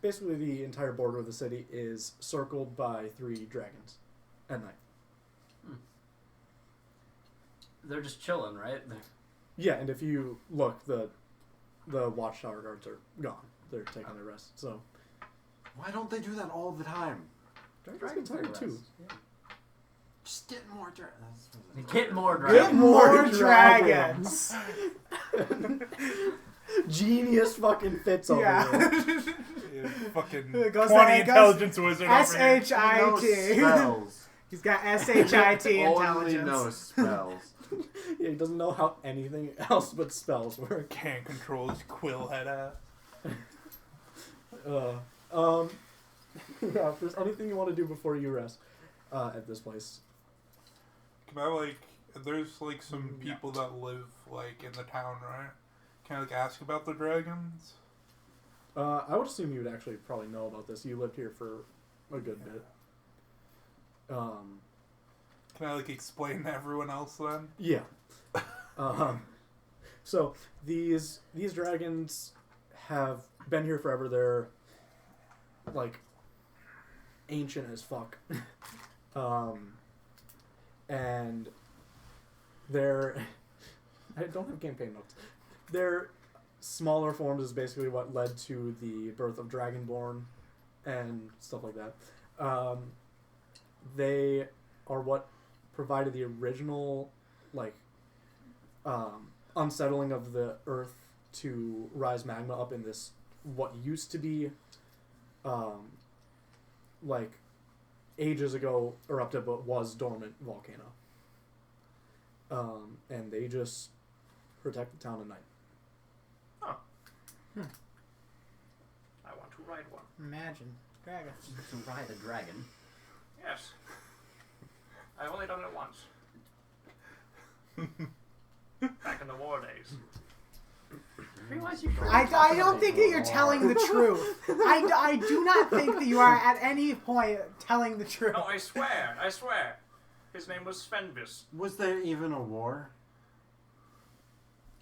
basically the entire border of the city is circled by 3 dragons at night. They're just chilling, right? Yeah, and if you look, the watchtower guards are gone. They're taking their rest. So Why don't they do that all the time? dragons get tired too. Just get more dragons. Get more Get dragons. more More dragons. Genius fucking fits over Yeah. there. Yeah, fucking It goes 20 like- it goes intelligence wizard over here. S-H-I-T. spells. He's got S-H-I-T Only intelligence. knows spells. Yeah, he doesn't know how anything else but spells work. Can't control his quill head ass. Yeah, if there's anything you want to do before you rest at this place. Can I, like, there's, like, some people that live, like, in the town, right? Can I, like, ask about the dragons? I would assume you would actually probably know about this. You lived here for a good bit. Can I, like, explain to everyone else then? Yeah. So these dragons have been here forever. They're like ancient as fuck. And they're I don't have campaign notes. Their smaller forms is basically what led to the birth of Dragonborn and stuff like that. They are what provided the original like unsettling of the earth to rise magma up in this what used to be like ages ago erupted but was dormant volcano. And they just protect the town at night. I want to ride one. Imagine. Dragons. To ride a dragon. Yes. I've only done it once. Back in the war days. Realize you I don't think that you're telling the truth. I do not think that you are at any point telling the truth. No, I swear. I swear. His name was Svenvis. Was there even a war?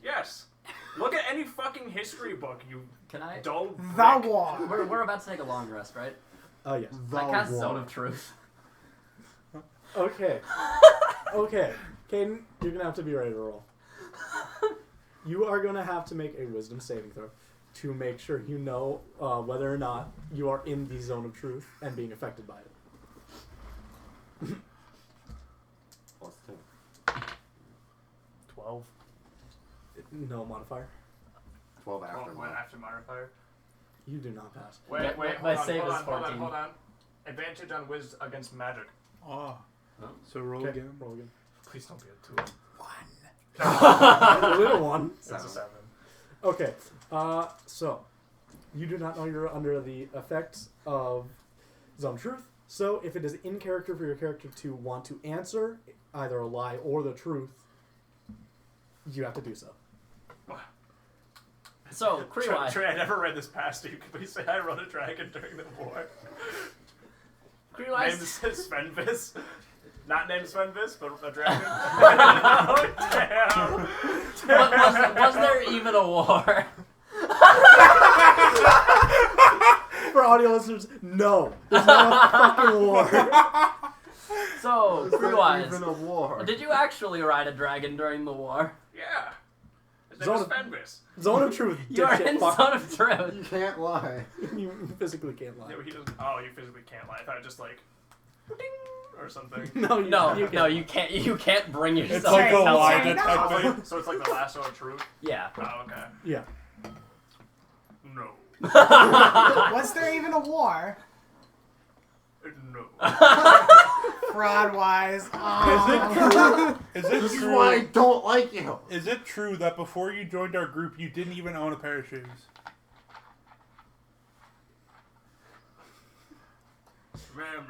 Yes. Look at any fucking history book, you Can I? dull The prick. war. We're about to take a long rest, right? Yes. The I cast war. Zone of Truth. Okay. Okay. Caden, you're gonna have to be ready to roll. You are gonna have to make a wisdom saving throw to make sure you know whether or not you are in the zone of truth and being affected by it. +2. 12. No modifier. 12 after Went mine. after modifier. You do not pass. My Wait, my hold on, save hold is on, hold on, 14. hold on. Advantage on whiz against magic. Oh. Oh. So roll Okay, again. roll again. Please don't be a 2. A little one. It's a 7. Okay, so you do not know you're under the effects of Zone Truth. So if it is in character for your character to want to answer either a lie or the truth, you have to do so. So, Kriwai. Trey, I never read this past you. Can we say I rode a dragon during the war? Kriwai. Named Svenvis. Not named Svenvis, but a dragon. Oh, damn. Was there even a war? For audio listeners, no. There's not a fucking war. So, Is there Kriwai, even a war? did you actually ride a dragon during the war? Yeah. His name Zone is of- Svenvis. Zone of Truth. You're dipshit in fuck. Zone of Truth. You can't lie. You physically can't lie. Yeah, but he doesn't. Oh, you physically can't lie. I thought it just like. Ding! Or something. No, you, No, you no, you can't. You can't bring yourself. It's like a to tell lie someone- detector. So it's like the lasso of truth? Yeah. Oh, okay. Yeah. No. Was there even a war? No. Fraud-wise. Is Oh. it This is true? why I don't like you. Is it true that before you joined our group, you didn't even own a pair of shoes? Ram.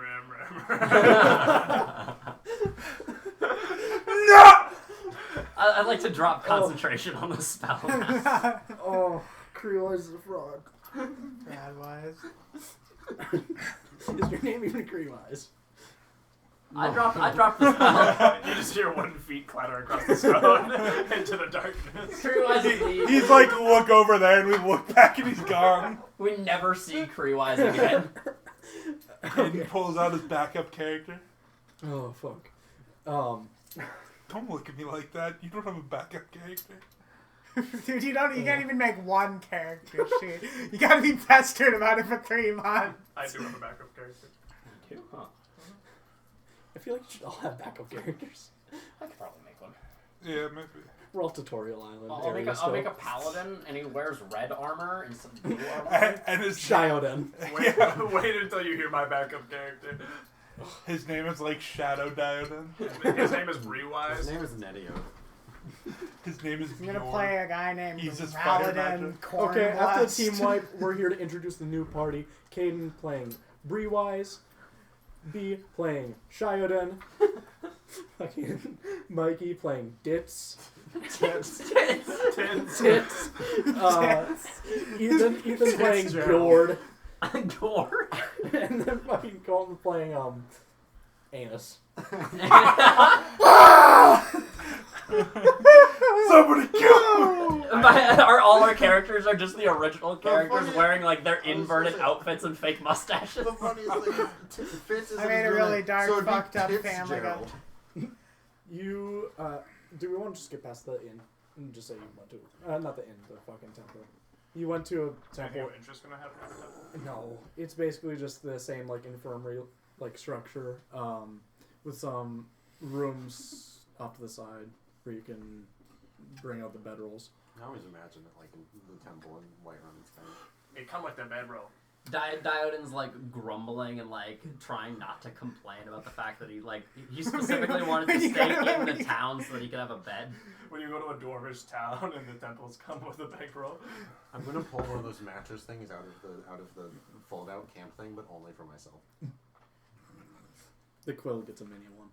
I'd like to drop concentration on the spell. now. Oh, Creole is a fraud. Fraud-wise. Is your name even Creewise? I dropped the spell. You just hear 1 feet clatter across the stone into the darkness. Kriwai's leave. He's like, look over there, and we look back, and he's gone. We never see Kriwai's again. And he pulls out his backup character. Oh, fuck. Don't look at me like that. You don't have a backup character. Dude, you can't even make one character sheet. You gotta be pestered about it for 3 months. I do have a backup character. Huh. I feel like you should all have backup characters. I could probably make one. Yeah, maybe. We're all Tutorial Island. I'll make, area I'll still. make a paladin, and he wears red armor instead of blue armor. And his Shioden. Wait until you hear my backup character. his name is like Shadow Diodon. His name is His Rewise. name is Netio. His name is I'm gonna Bjorn. play a guy named He's just fire Paladin magic. Okay, after the Cornblast. team wipe, we're here to introduce the new party. Caden playing Breewise. B playing Shioden. Fucking Mikey playing Ditz. Tins. Tits. Ethan playing Gerald. Fjord. Door. And then fucking Colton playing Anus. Somebody kill him! Are all our characters are just the original characters funny- wearing like their I was inverted gonna say- outfits and fake mustaches? The funniest thing is Fitz is I made a really dark, so it'd be fucked up Tits family guy. Gerald. You, do we want to just skip past the inn? And just say you went to, not the inn, the fucking temple. You went to a Is any temple. interest gonna have in the temple? No, it's basically just the same, like, infirmary, like, structure, with some rooms off to the side where you can bring out the bedrolls. I always imagine it like in the temple in Whiterun Spain. It come like that bed roll. Diodin's like grumbling and like trying not to complain about the fact that he specifically wanted to stay in the town so that he could have a bed. When you go to a dwarvish town and the temples come with a bankroll. I'm gonna pull one of those mattress things out of the fold out camp thing, but only for myself. The quill gets a mini one.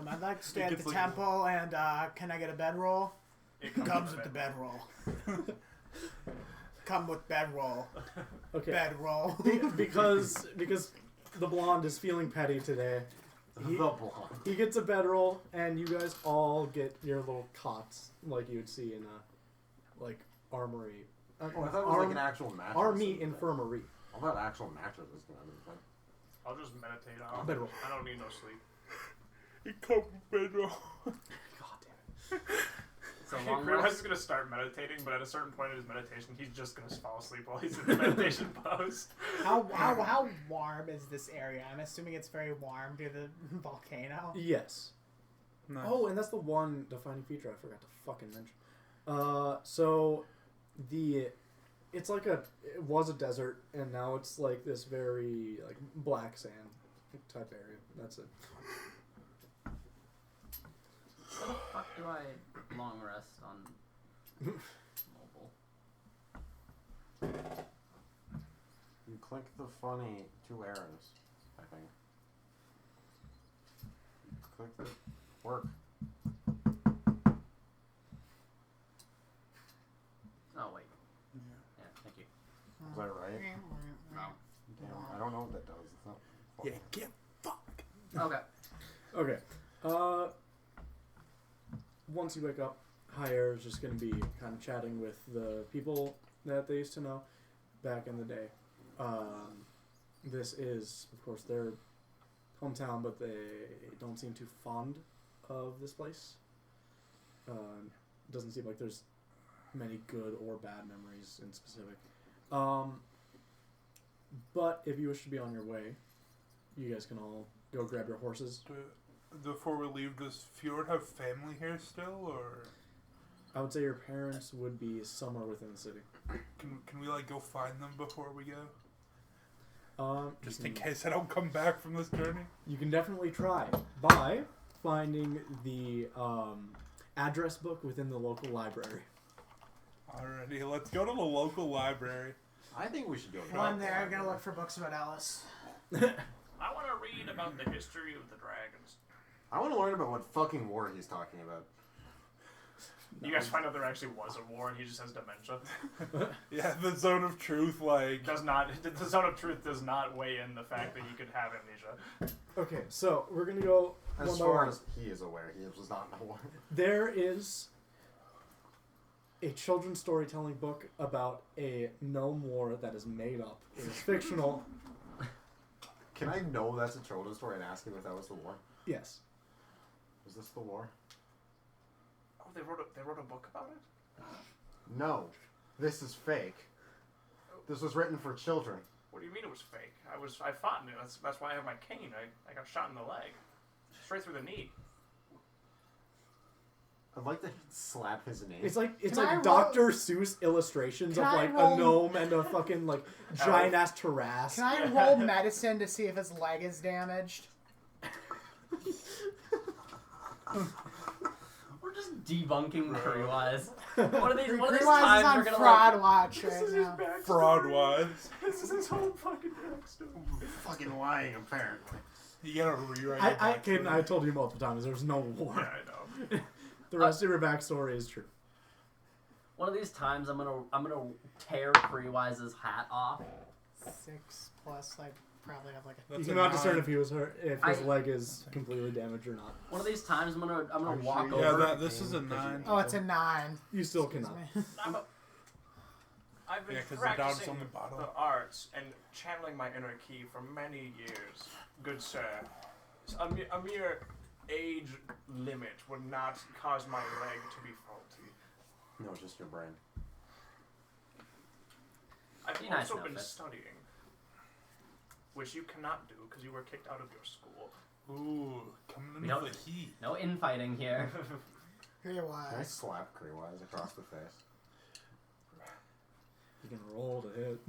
I'd like to stay It at gets the like- temple, and can I get a bedroll? It Comes with the bedroll. Come with bedroll. Okay. Bedroll. because the blonde is feeling petty today. The blonde. He gets a bedroll, and you guys all get your little cots like you'd see in a like armory. Oh, I thought it was like an actual mattress. Army infirmary. I thought actual mattress was gonna be fun. I'll just meditate on Bedroll. I don't need no sleep. He come bedroll. God damn it. So long Chris rest. is gonna start meditating, but at a certain point in his meditation, he's just gonna fall asleep while he's in the meditation pose. How warm is this area? I'm assuming it's very warm due to the volcano. Yes. Nice. Oh, and that's the one defining feature I forgot to fucking mention. So the It's like it was a desert, and now it's like this very like black sand type area. That's it. How the fuck do I long rest on mobile? You click the funny 2 arrows, I think. You click the work. Oh wait. Yeah, thank you. Is that right? No. Damn, I don't know what that does. It's not. Yeah, get fucked. Okay. Okay. Once you wake up, Hire is just going to be kind of chatting with the people that they used to know back in the day. This is, of course, their hometown, but they don't seem too fond of this place. Doesn't seem like there's many good or bad memories in specific. But if you wish to be on your way, you guys can all go grab your horses. Before we leave, does Fjord have family here still, or I would say your parents would be somewhere within the city. can we like go find them before we go? Just you in can- case I don't come back from this journey. You can definitely try by finding the address book within the local library. Alrighty, let's go to the local library. I think we should go. While I'm there, I'm gonna look for books about Alice. I want to read about the history of the dragons. I want to learn about what fucking war he's talking about. You guys find out there actually was a war and he just has dementia. Yeah, the zone of truth, like Does not. The zone of truth does not weigh in the fact that he could have amnesia. Okay, so we're gonna go As one by far one. as he is aware, he was not in a war. There is a children's storytelling book about a gnome war that is made up. It is fictional. Can I know that's a children's story and ask him if that was the war? Yes. Was this the war? Oh, they wrote a book about it? No. This is fake. This was written for children. What do you mean it was fake? I fought in it. That's why I have my cane. I got shot in the leg. Straight through the knee. I'd like to slap his name. It's like Can I roll- Dr. Seuss illustrations Can of I like roll- a gnome and a fucking like giant ass Tarrasque. Can I roll medicine to see if his leg is damaged? We're just debunking Crewwise. One of these Crewwise is times on we're gonna fraud like. watch right now. fraud wise. This is his whole fucking backstory. fucking lying, apparently. You gotta rewrite. I told you multiple times there's no war. Yeah, I know. The rest of your backstory is true. One of these times I'm gonna tear Creewise's hat off. 6 plus, I probably have like a... You That's cannot a discern nine. if he was hurt, if his leg is completely damaged or not. One of these times I'm gonna I'm walk sure you- Yeah, over. this is a 9. Oh, it's a 9. You still Excuse cannot. me. I've been Yeah, 'cause the dot's practicing on the bottom. the arts and channeling my inner key for many years, good sir. A mere age limit would not cause my leg to be faulty. No, just your brain. I've Be nice also now, been Fitz. studying, which you cannot do because you were kicked out of your school. Ooh, coming We in don't- with the heat. No infighting here. Can I Crewwise. slap Crewwise across the face? You can roll to hit.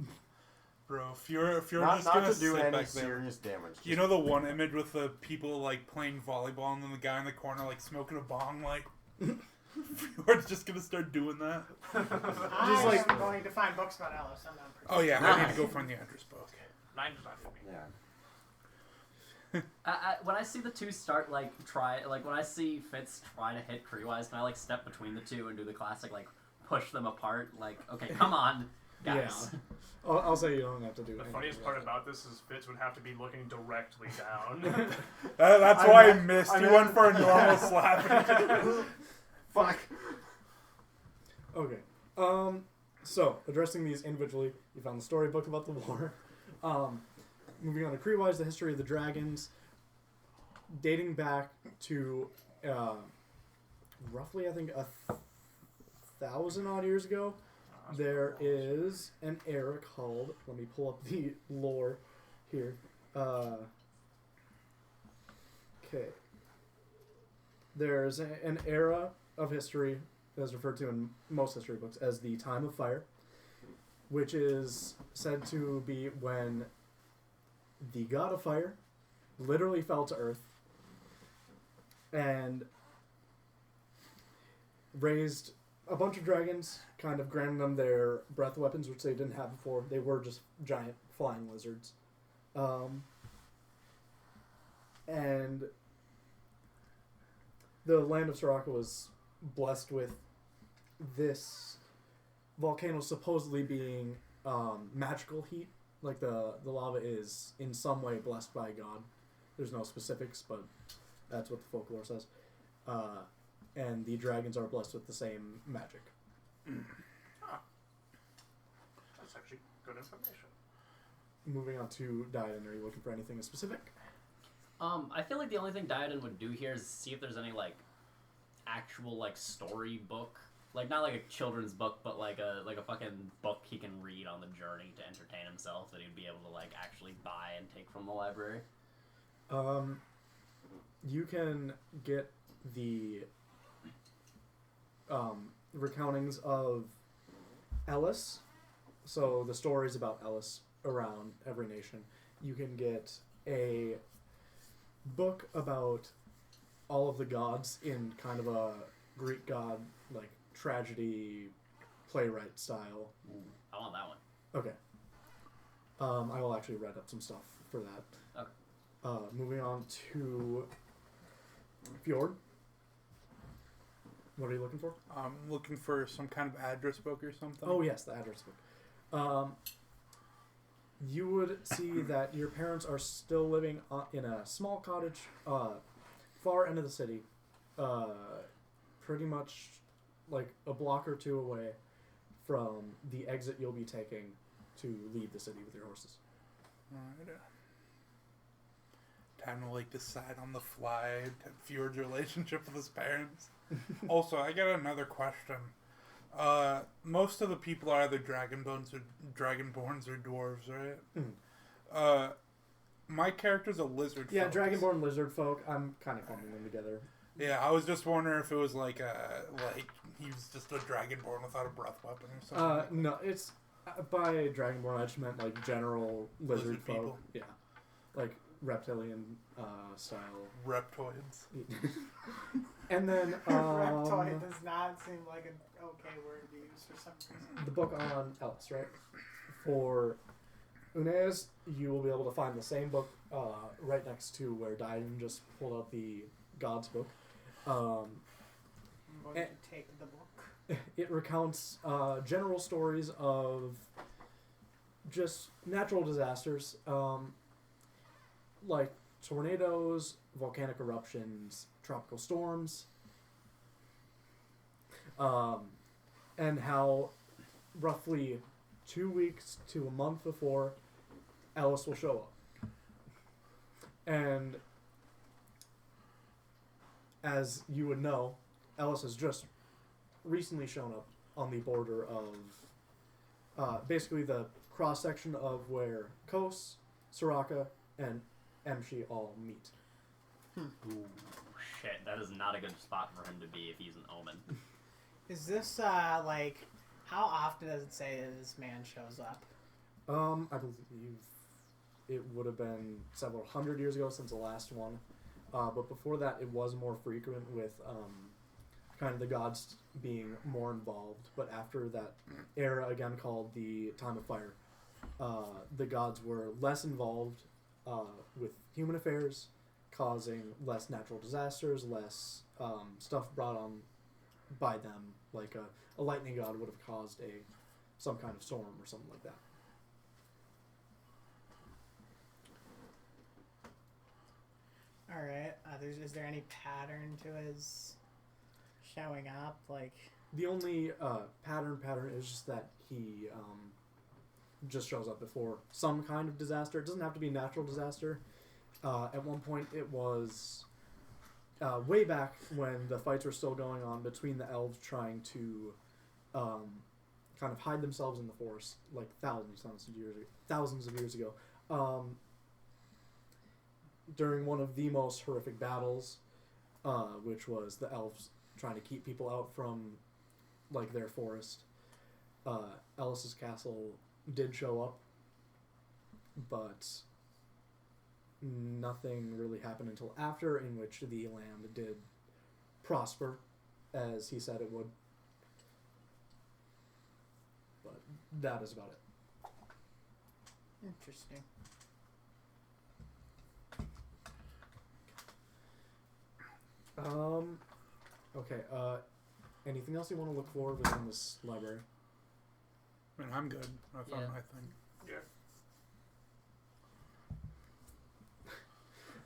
Bro, if you're Not, just not gonna to do sit any back there. serious damage. You know the one image with the people like playing volleyball and then the guy in the corner like smoking a bong, like Fjord's just gonna start doing that. I like- am going to find books about Alice. I'm not pretty Oh yeah, I Nice. need to go find the address book. 9 does not hit me. Yeah. When I see the two start when I see Fitz try to hit Crewwise, can I like step between the two and do the classic like push them apart? Like, okay, come on, guys. Yeah. I'll say you don't have to do The anything funniest with part it. about this is Fitz would have to be looking directly down. That's I why I meant- missed. I He meant- went for a normal slap. Fuck. Okay. So, addressing these individually, you found the storybook about the war. Moving on to Crewwise, the history of the dragons, dating back to roughly, I think, 1,000 odd years ago. There is an era called, let me pull up the lore here. Okay. There's an era of history that is referred to in most history books as the Time of Fire. which is said to be when the god of fire literally fell to earth and raised a bunch of dragons, kind of granted them their breath weapons, which they didn't have before. They were just giant flying lizards. And the land of Soraka was blessed with this volcano supposedly being magical heat. Like the lava is in some way blessed by God. There's no specifics, but that's what the folklore says. And the dragons are blessed with the same magic. That's actually good information. Moving on to Dian, are you looking for anything specific? I feel like the only thing Diadon would do here is see if there's any like actual like story book, like not like a children's book, but like a fucking book he can read on the journey to entertain himself that he'd be able to like actually buy and take from the library. You can get the recountings of Ellis, so the stories about Ellis around every nation. You can get a book about all of the gods in kind of a Greek god, like, tragedy playwright style. Ooh, I want that one. Okay. I will actually read up some stuff for that. Okay. Moving on to Fjord. What are you looking for? I'm looking for some kind of address book or something. Oh, yes, the address book. You would see that your parents are still living in a small cottage far end of the city, pretty much like a block or two away from the exit you'll be taking to leave the city with your horses. Alright. Time to like decide on the fly Fjord's relationship with his parents. Also, I got another question. Most of the people are either dragonborns or dwarves, right? Mm. My character's a lizard. Yeah, folk. dragonborn lizard folk. I'm kind of clumping them together. Yeah, I was just wondering if it was like he was just a dragonborn without a breath weapon or something. No, it's by dragonborn I just meant like general lizard folk. people. Yeah, like reptilian style. Reptoids. And then Reptoid does not seem like an okay word to use for some reason. the book on Ellis, right? For Unez, you will be able to find the same book right next to where Diane just pulled out the God's book. I'm going to take the book. It recounts general stories of just natural disasters, like tornadoes, volcanic eruptions, tropical storms, and how roughly 2 weeks to a month before Ellis will show up. And as you would know, Ellis has just recently shown up on the border of basically the cross-section of where Kos, Soraka, and Emshi all meet. Ooh, shit, that is not a good spot for him to be if he's an omen. Is this, like, how often does it say that this man shows up? I believe it would have been several hundred years ago since the last one. But before that, it was more frequent with kind of the gods being more involved. But after that era, again called the Time of Fire, the gods were less involved with human affairs, causing less natural disasters, less stuff brought on by them. Like a lightning god would have caused some kind of storm or something like that. All right. Is there any pattern to his showing up? Like, The only pattern is just that he just shows up before some kind of disaster. It doesn't have to be a natural disaster. At one point, it was way back when the fights were still going on between the elves trying to kind of hide themselves in the forest, like thousands of years ago. During one of the most horrific battles, which was the elves trying to keep people out from like their forest, Ellis's castle did show up, but nothing really happened until after, in which the land did prosper, as he said it would. But that is about it. Interesting. Okay, anything else you want to look for within this library? I mean, I'm good. I found Yeah. my thing. Yeah.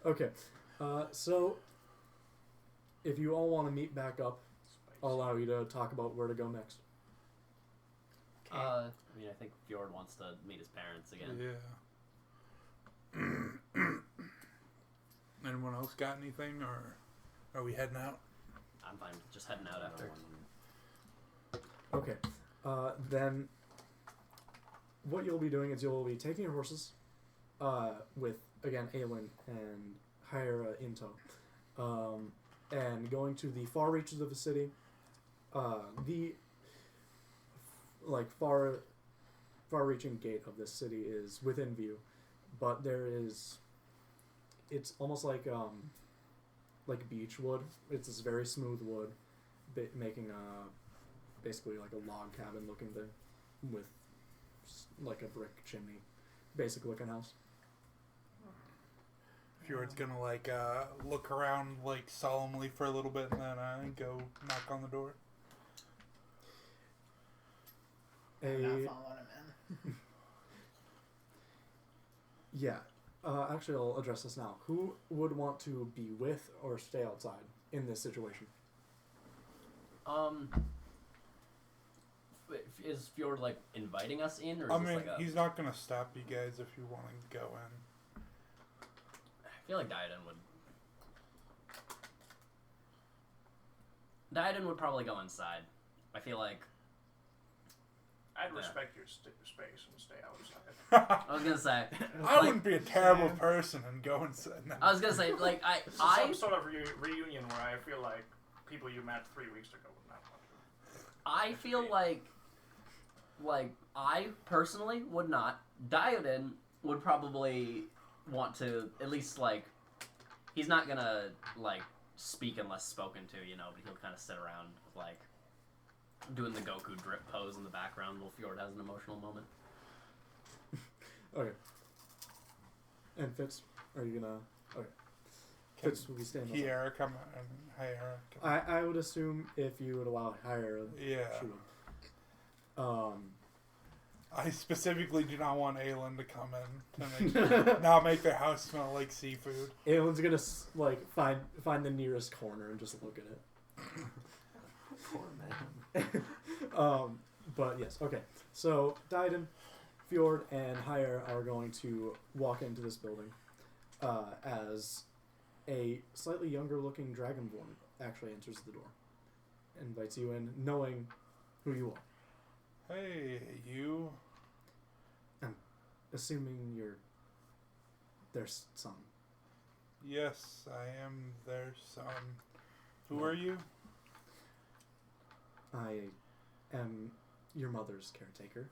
Okay, so if you all want to meet back up, I'll allow you to talk about where to go next. I mean, I think Fjord wants to meet his parents again. Yeah. Anyone else got anything, or are we heading out? I'm fine with just heading out after. Okay, then what you'll be doing is you'll be taking your horses, with, again, Aelin and Hyra in tow, and going to the far reaches of the city. The, like, far-reaching gate of this city is within view, but there is, it's almost like beech wood. It's this very smooth wood, making basically like a log cabin looking thing with like a brick chimney, basic looking house. Fjord's gonna like look around like solemnly for a little bit and then go knock on the door. I'm not following him in. Yeah. Actually, I'll address this now. Who would want to be with or stay outside in this situation? Is Fjord like inviting us in, or is I this mean, like a? he's not gonna stop you guys if you want to go in. I feel like Diadon would probably go inside. I feel like I'd respect your space and stay outside. I was gonna say. I wouldn't be a terrible person and go inside. No. I was gonna say like Some sort of reunion where I feel like people you met 3 weeks ago would not want to. I feel like I personally would not. Diodin would probably want to at least like. He's not gonna like speak unless spoken to, you know, but he'll kind of sit around like doing the Goku drip pose in the background while Fjord has an emotional moment. Okay. And Fitz, are you gonna? Okay. Fitz will be staying. Kiara, come on. Hey, Kiara. I would assume if you would allow Hyra. Yeah. She would. I specifically do not want Aelin to come in to not make their house smell like seafood. Aelin's gonna like find the nearest corner and just look at it. Poor man. But yes, okay. So Diadon, Fjord, and Hyre are going to walk into this building, as a slightly younger-looking dragonborn actually enters the door, invites you in, knowing who you are. Hey, you. I'm assuming you're their son. Yes, I am their son. Who are you? I am your mother's caretaker.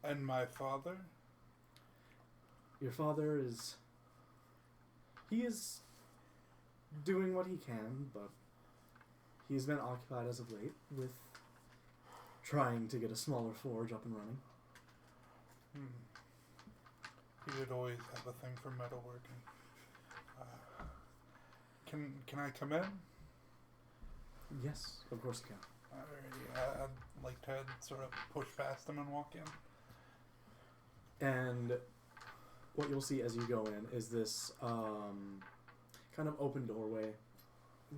And my father? Your father is... He is doing what he can, but he's been occupied as of late with trying to get a smaller forge up and running. He would always have a thing for metalworking. Can I come in? Yes, of course you can. Alrighty, I'd like to sort of push past him and walk in. And what you'll see as you go in is this kind of open doorway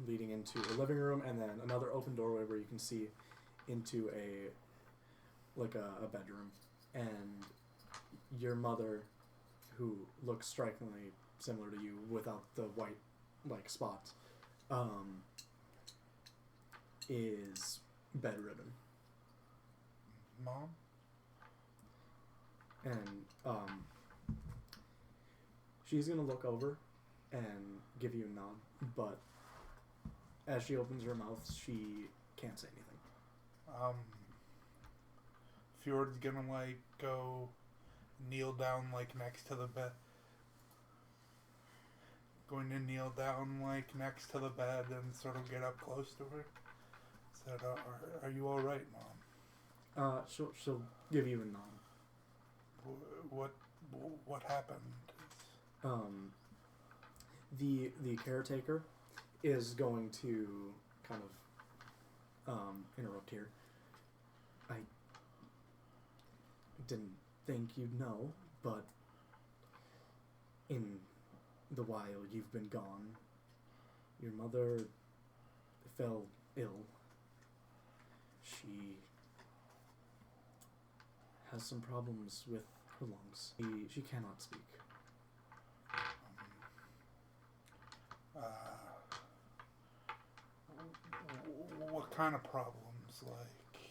leading into a living room, and then another open doorway where you can see into a bedroom. And your mother, who looks strikingly similar to you without the white like spots, is bedridden. Mom? And she's gonna look over and give you a nod, but as she opens her mouth, she can't say anything. Fjord's gonna like go kneel down like next to the bed. Going to kneel down like next to the bed and sort of get up close to her. Said, "Are you all right, Mom?" She'll give you a nod. What happened? The caretaker is going to kind of interrupt here. I didn't think you'd know, but in the while you've been gone, your mother fell ill. She has some problems with her lungs. She cannot speak. What kind of problems? Like,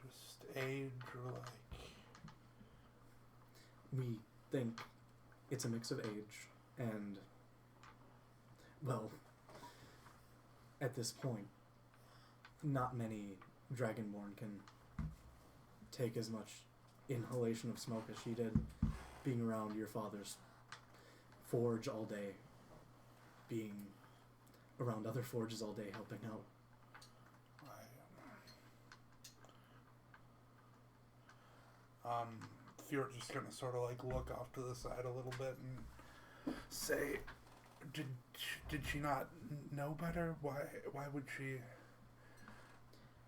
just age or like... We think it's a mix of age and, well, at this point, not many Dragonborn can take as much inhalation of smoke as she did, being around your father's forge all day, being around other forges all day helping out. Fjord's just gonna sort of like look off to the side a little bit and say, did she not know better? Why would she?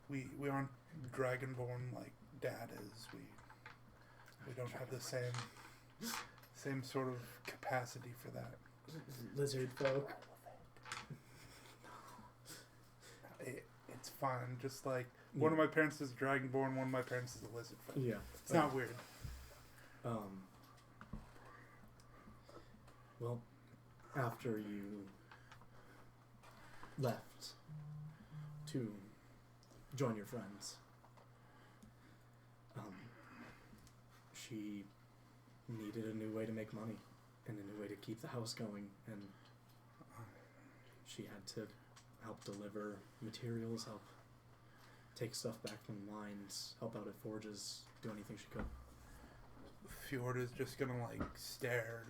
We aren't Dragonborn like Dad is. We don't have the same sort of capacity for that. Lizard folk. It's fine. Just like one of my parents is Dragonborn, one of my parents is a lizard folk. Yeah. It's not weird. Well, after you left to join your friends, she needed a new way to make money and a new way to keep the house going, and she had to help deliver materials, help take stuff back from mines, help out at forges, do anything she could. Fjord is just gonna like stare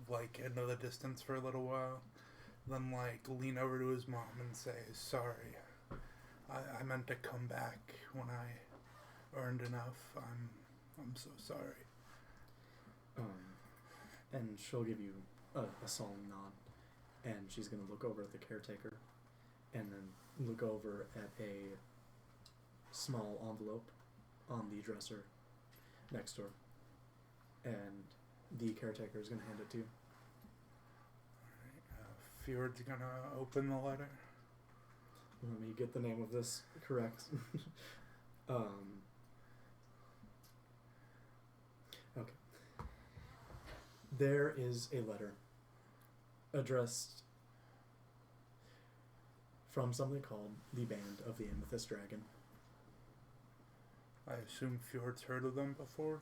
like into the distance for a little while, then like lean over to his mom and say, "Sorry, I meant to come back when I earned enough. I'm so sorry." And she'll give you a solemn nod, and she's gonna look over at the caretaker, and then look over at a small envelope on the dresser next door, and the caretaker is gonna hand it to you. Fjord's gonna open the letter. Let me get the name of this correct. Okay. There is a letter addressed from something called the Band of the Amethyst Dragon. I assume Fjord's heard of them before.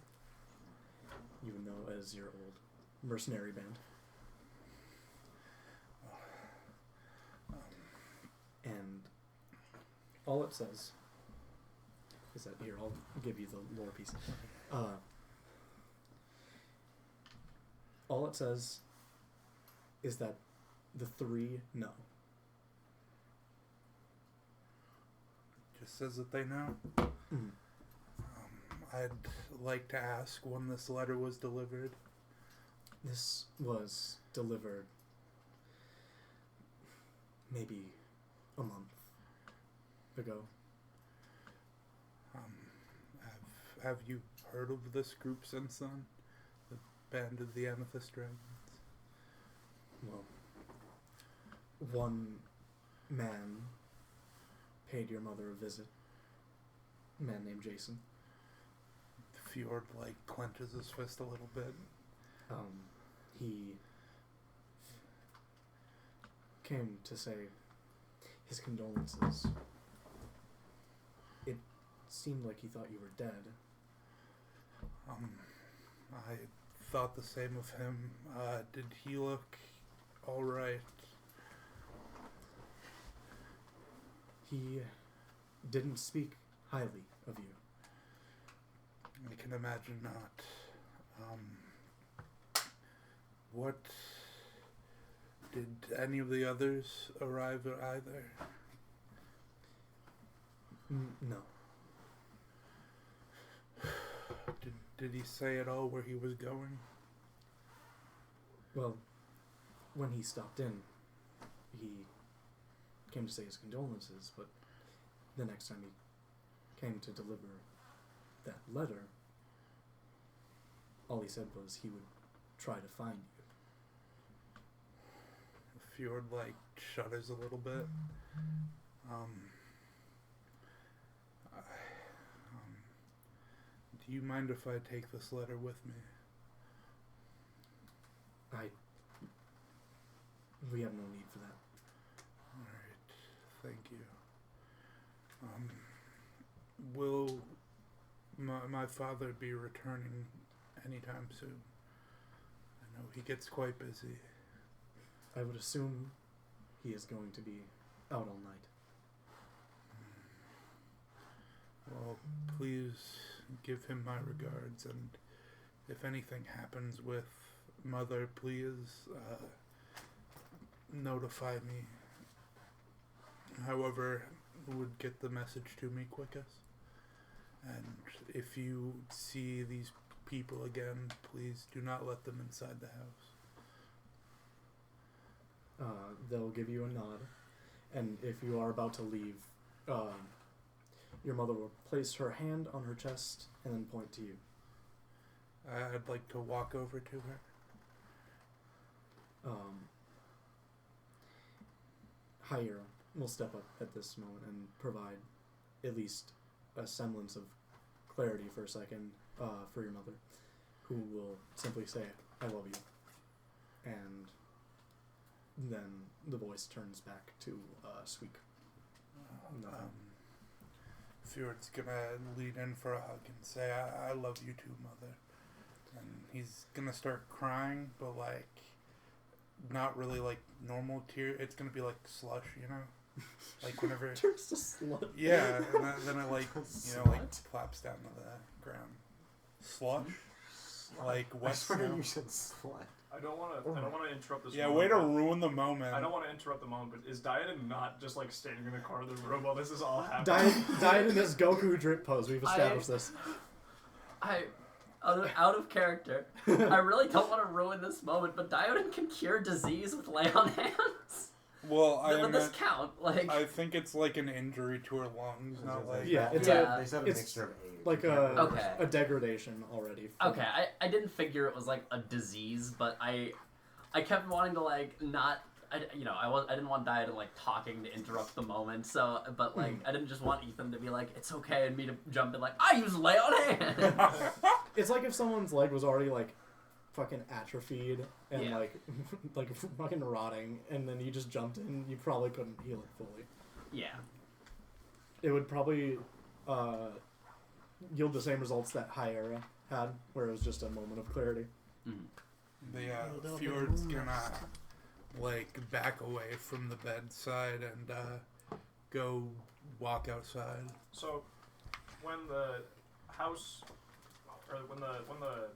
You would know as your old mercenary band. And all it says is that, here, I'll give you the lore piece. All it says is that the three know. Just says that they know. Mm. I'd like to ask when this letter was delivered. This was delivered maybe a month ago. Have you heard of this group since then? The Band of the Amethyst Dragons? Well, one man paid your mother a visit. A man named Jason. Fjord, like, clenches his fist a little bit. He came to say his condolences. It seemed like he thought you were dead. I thought the same of him. Did he look alright? He didn't speak highly of you. imagine not. What... Did any of the others arrive either? No. Did he say at all where he was going? Well, when he stopped in, he came to say his condolences, but the next time he came to deliver that letter, all he said was he would try to find you. Fjord, shudders a little bit. Do you mind if I take this letter with me? We have no need for that. Alright, thank you. Will my father be returning anytime soon? I know he gets quite busy. I would assume he is going to be out all night. Well, please give him my regards, and if anything happens with Mother, please notify me. However, would get the message to me quickest. And if you see these people again, please do not let them inside the house. They'll give you a nod, and if you are about to leave, your mother will place her hand on her chest and then point to you. I'd like to walk over to her. Hira will step up at this moment and provide at least a semblance of clarity for a second for your mother, who will simply say, "I love you," and then the voice turns back to Squeak. Fjord's gonna lean in for a hug and say, I love you too, Mother. And he's gonna start crying, but not really normal tear. It's gonna be slush, whenever Turns to slut. yeah, and then it plops down to the ground. Slush? Wet I swear snow? you said slut. I don't want to interrupt this. Yeah, moment, way to but- ruin the moment. I don't want to interrupt the moment, but is Diadem not just standing in the corner of the room while this is all happening? Died in this Goku drip pose. We've established this. Out of character, I really don't want to ruin this moment, but Diodin can cure disease with lay on hands. Well, Would this count? I think it's an injury to her lungs, not Yeah, it's Yeah. They said a it's mixture of age. like You can't really- Okay. a degradation already. Okay, I didn't figure it was a disease, but I kept wanting to not. I didn't want Dia to talking to interrupt the moment. So, but I didn't just want Ethan to be it's okay and me to jump in I use lay on hands. It's like if someone's leg was already fucking atrophied and Yeah. fucking rotting, and then you just jumped in, you probably couldn't heal it fully. Yeah. It would probably yield the same results that Hira had, where it was just a moment of clarity. The Fjord's gonna back away from the bedside and go walk outside. So, when the house, or when the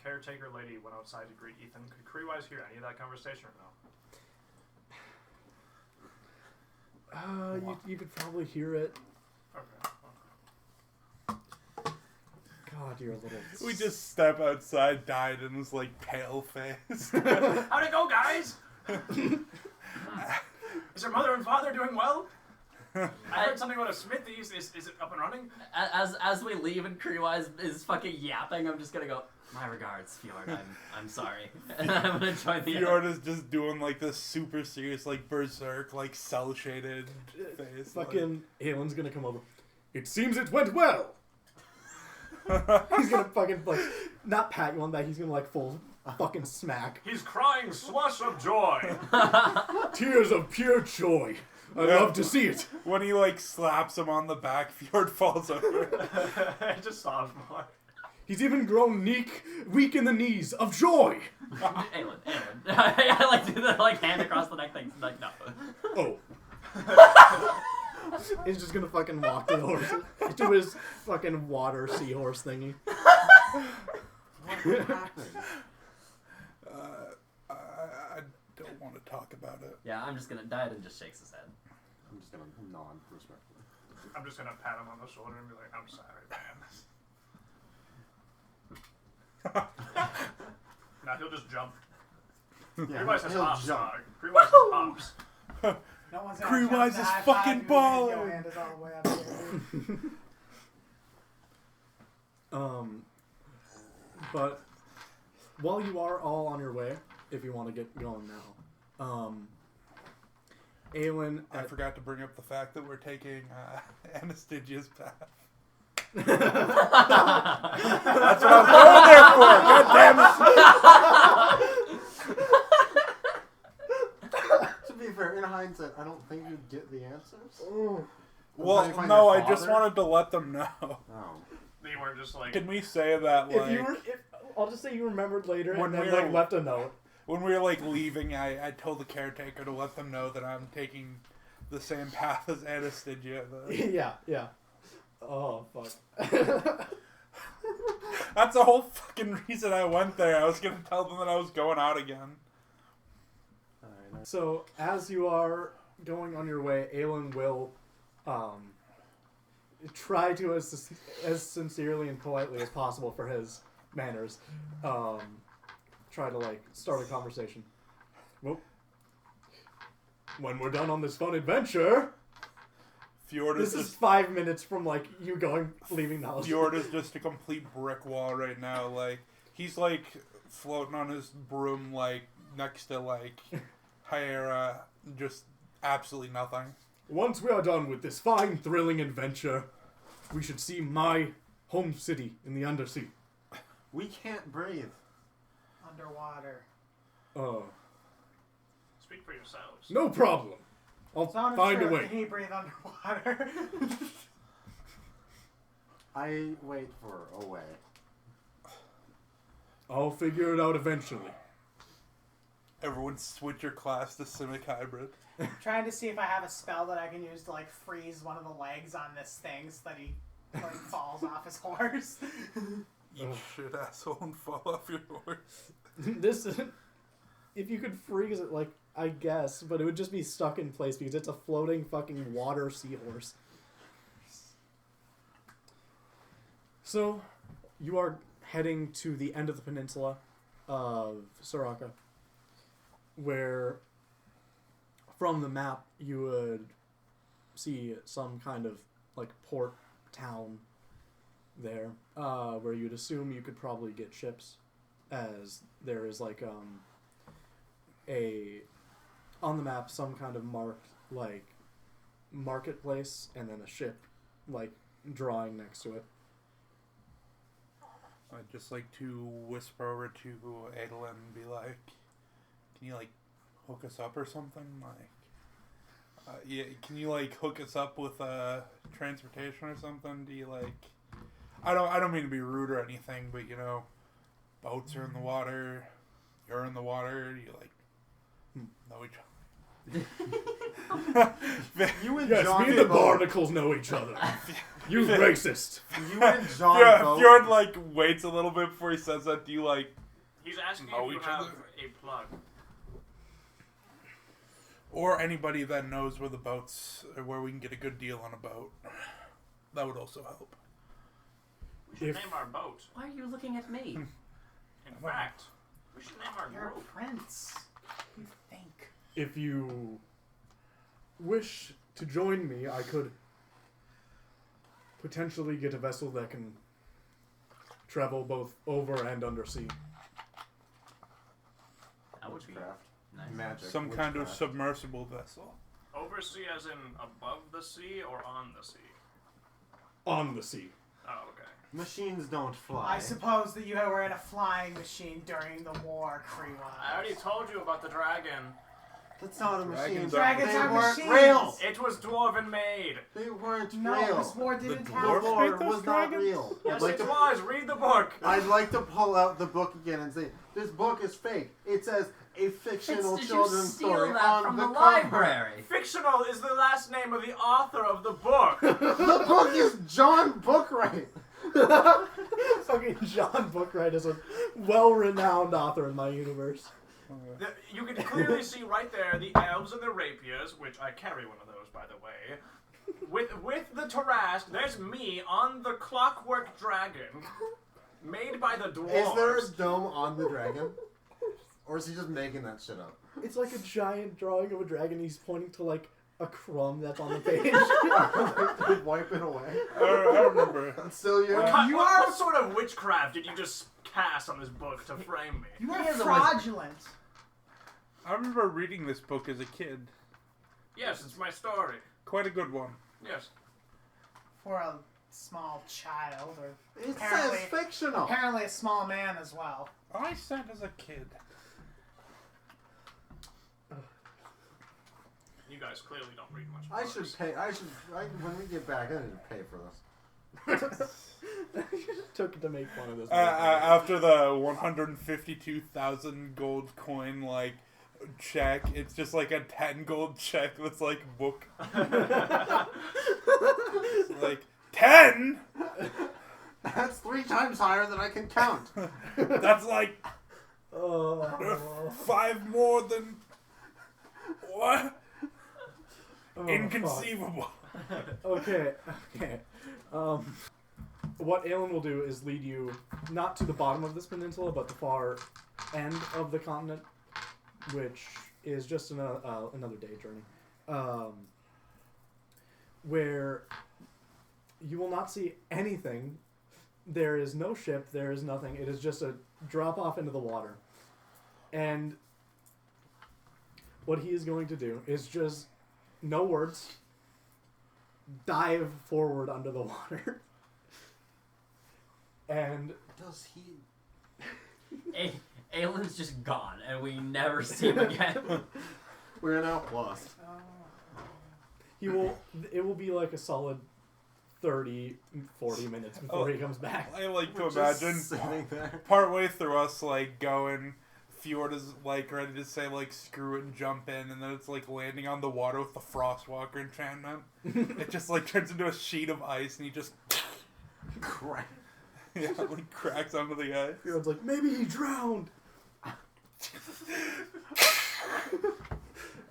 caretaker lady went outside to greet Ethan, could Kreewise hear any of that conversation or no? You could probably hear it. Okay. God, you're a little. We just step outside, died, and was pale faced. How'd it go, guys? Is your mother and father doing well? I heard something about a smithy. Is it up and running? As we leave and Kreewise is fucking yapping, I'm just gonna go. My regards, Fjord. I'm sorry, and I'm gonna join the. Fjord is just doing this super serious berserk cell shaded face. Fucking Aelin's gonna come over. It seems it went well. He's gonna fucking not pat you on the back. He's gonna full fucking smack. He's crying slush of joy. Tears of pure joy. I love to see it. When he slaps him on the back, Fjord falls over. I just sobs more. He's even grown weak in the knees of joy. Aelin. I do the hand across the neck thing. No. Oh. He's just gonna fucking walk to the horse, to his fucking water seahorse thingy. What happened? I don't want to talk about it. Yeah, I'm just gonna. Diadem just shakes his head. I'm just gonna nod respectfully. I'm just gonna pat him on the shoulder and be like, I'm sorry, man. Now he'll just jump. Crewwise has he'll hops, jump. dog. Crewwise has hops. No one's gonna Crewwise jump is that fucking high, baller. Your hand is all the way up here. But while you are all on your way, if you want to get going now, Aelin, I forgot to bring up the fact that we're taking Anastagia's path. That's That's what I was going there for. God damn it! To be fair, in hindsight, I don't think you'd get the answers. Well, no, I just wanted to let them know. Oh. They weren't just like. Can we say that, like, I'll just say you rememred later When and then we were- like left a note. when we were, like, leaving, I told the caretaker to let them know that I'm taking the same path as Anastasia. Yeah. Oh fuck. That's the whole fucking reason I went there. I was going to tell them that I was going out again. Alright, So as you are going on your way, Aelin will try to as sincerely and politely as possible for his manners try to like start a conversation. Well, when we're done on this fun adventure, Fjord this is is just 5 minutes from like you leaving the house. Fjord is just a complete brick wall right now. Like, he's like floating on his broom, like next to like Hyera, just absolutely nothing. Once we are done with this fine, thrilling adventure, we should see my home city in the undersea. we can't breathe. Underwater. Speak for yourselves. No problem. I'll It's not find a true. way. Can he breathe underwater? I wait for a way. I'll figure it out eventually. Everyone switch your class to Simic Hybrid. Trying to see if I have a spell that I can use to like freeze one of the legs on this thing so that he like falls off his horse. Eat shit, asshole, and fall off your horse. This, if you could freeze it, like, I guess, but it would just be stuck in place because it's a floating fucking water seahorse. So, you are heading to the end of the peninsula of Soraka, where from the map you would see some kind of, like, port town there, where you'd assume you could probably get ships, as there is like on the map some kind of marked like marketplace and then a ship like drawing next to it. I'd just like to whisper over to Adolin and be like, can you like hook us up or something? Like, yeah, can you like hook us up with transportation or something? Do you like? I don't mean to be rude or anything, but you know, boats are in the water. You're in the water. You like know each other. You and Yes, John me and the both- barnacles know each other. You racist. You and John both- Fjord like waits a little bit before he says that. Do you like? He's asking Know if you each have other? a plug. Or anybody that knows where the boats, or where we can get a good deal on a boat. That would also help. We should If- name our boat. Why are you looking at me? In fact, we should name our You're a group. prince. You think. If you wish to join me, I could potentially get a vessel that can travel both over and undersea. That would be Witchcraft. nice. Magic. Some kind of witchcraft. submersible vessel. Oversea as in above the sea or on the sea? On the sea. Oh, okay. Machines don't fly. I suppose that you were in a flying machine during the war, I Crewwise. already told you about the dragon. That's not a machine. Dragons they are weren't machines. real. It was dwarven made. They weren't No, real. this war didn't The The happen. dwarf- war made those was not dragons? real. Yes, it was. Read the book. I'd like to pull out the book again and say, this book is fake. It says a fictional Did you children's steal story that on from the the cover. library? Fictional is the last name of the author of the book. The book is John Bookwright. Fucking John Bookwright is a well-renowned author in my universe. You can clearly see right there the elves and the rapiers, which I carry one of those, by the way. With the Tarask, there's me on the clockwork dragon, made by the dwarves. Is there a dome on the dragon? Or is he just making that shit up? It's like a giant drawing of a dragon. He's pointing to like a crumb that's on the page. Wipe it away. I remember. It's still you. What sort of witchcraft did you just cast on this book to frame me? You are He is a fraudulent. I remember reading this book as a kid. Yes, it's my story. Quite a good one. Yes. For a small child, or It Apparently- says fictional. apparently a small man as well. I said as a kid. You guys clearly don't read much. I books. should pay. When we get back, I need to pay for this. Took it to make fun of this. After the 152,000 gold coin, like, check, it's just like a 10 gold check that's like book. It's like, 10? That's 3 times higher than I can count. That's like Oh, 5 more than. What? oh, Inconceivable. fuck. Okay. What Aelin will do is lead you not to the bottom of this peninsula, but the far end of the continent, which is just another day journey, where you will not see anything. There is no ship. There is nothing. It is just a drop off into the water, and what he is going to do is just no words. Dive forward under the water. And Does he? Aelin's just gone, and we never see him again. We're now lost. he will. It will be like a solid 30, 40 minutes before he comes back. I like to Just imagine sitting there. partway through us, like, going. Fjord is like ready to say like screw it and jump in, and then it's like landing on the water with the Frostwalker enchantment. It just like turns into a sheet of ice, and he just Crap. yeah, like cracks under the ice. Everyone's like, maybe he drowned.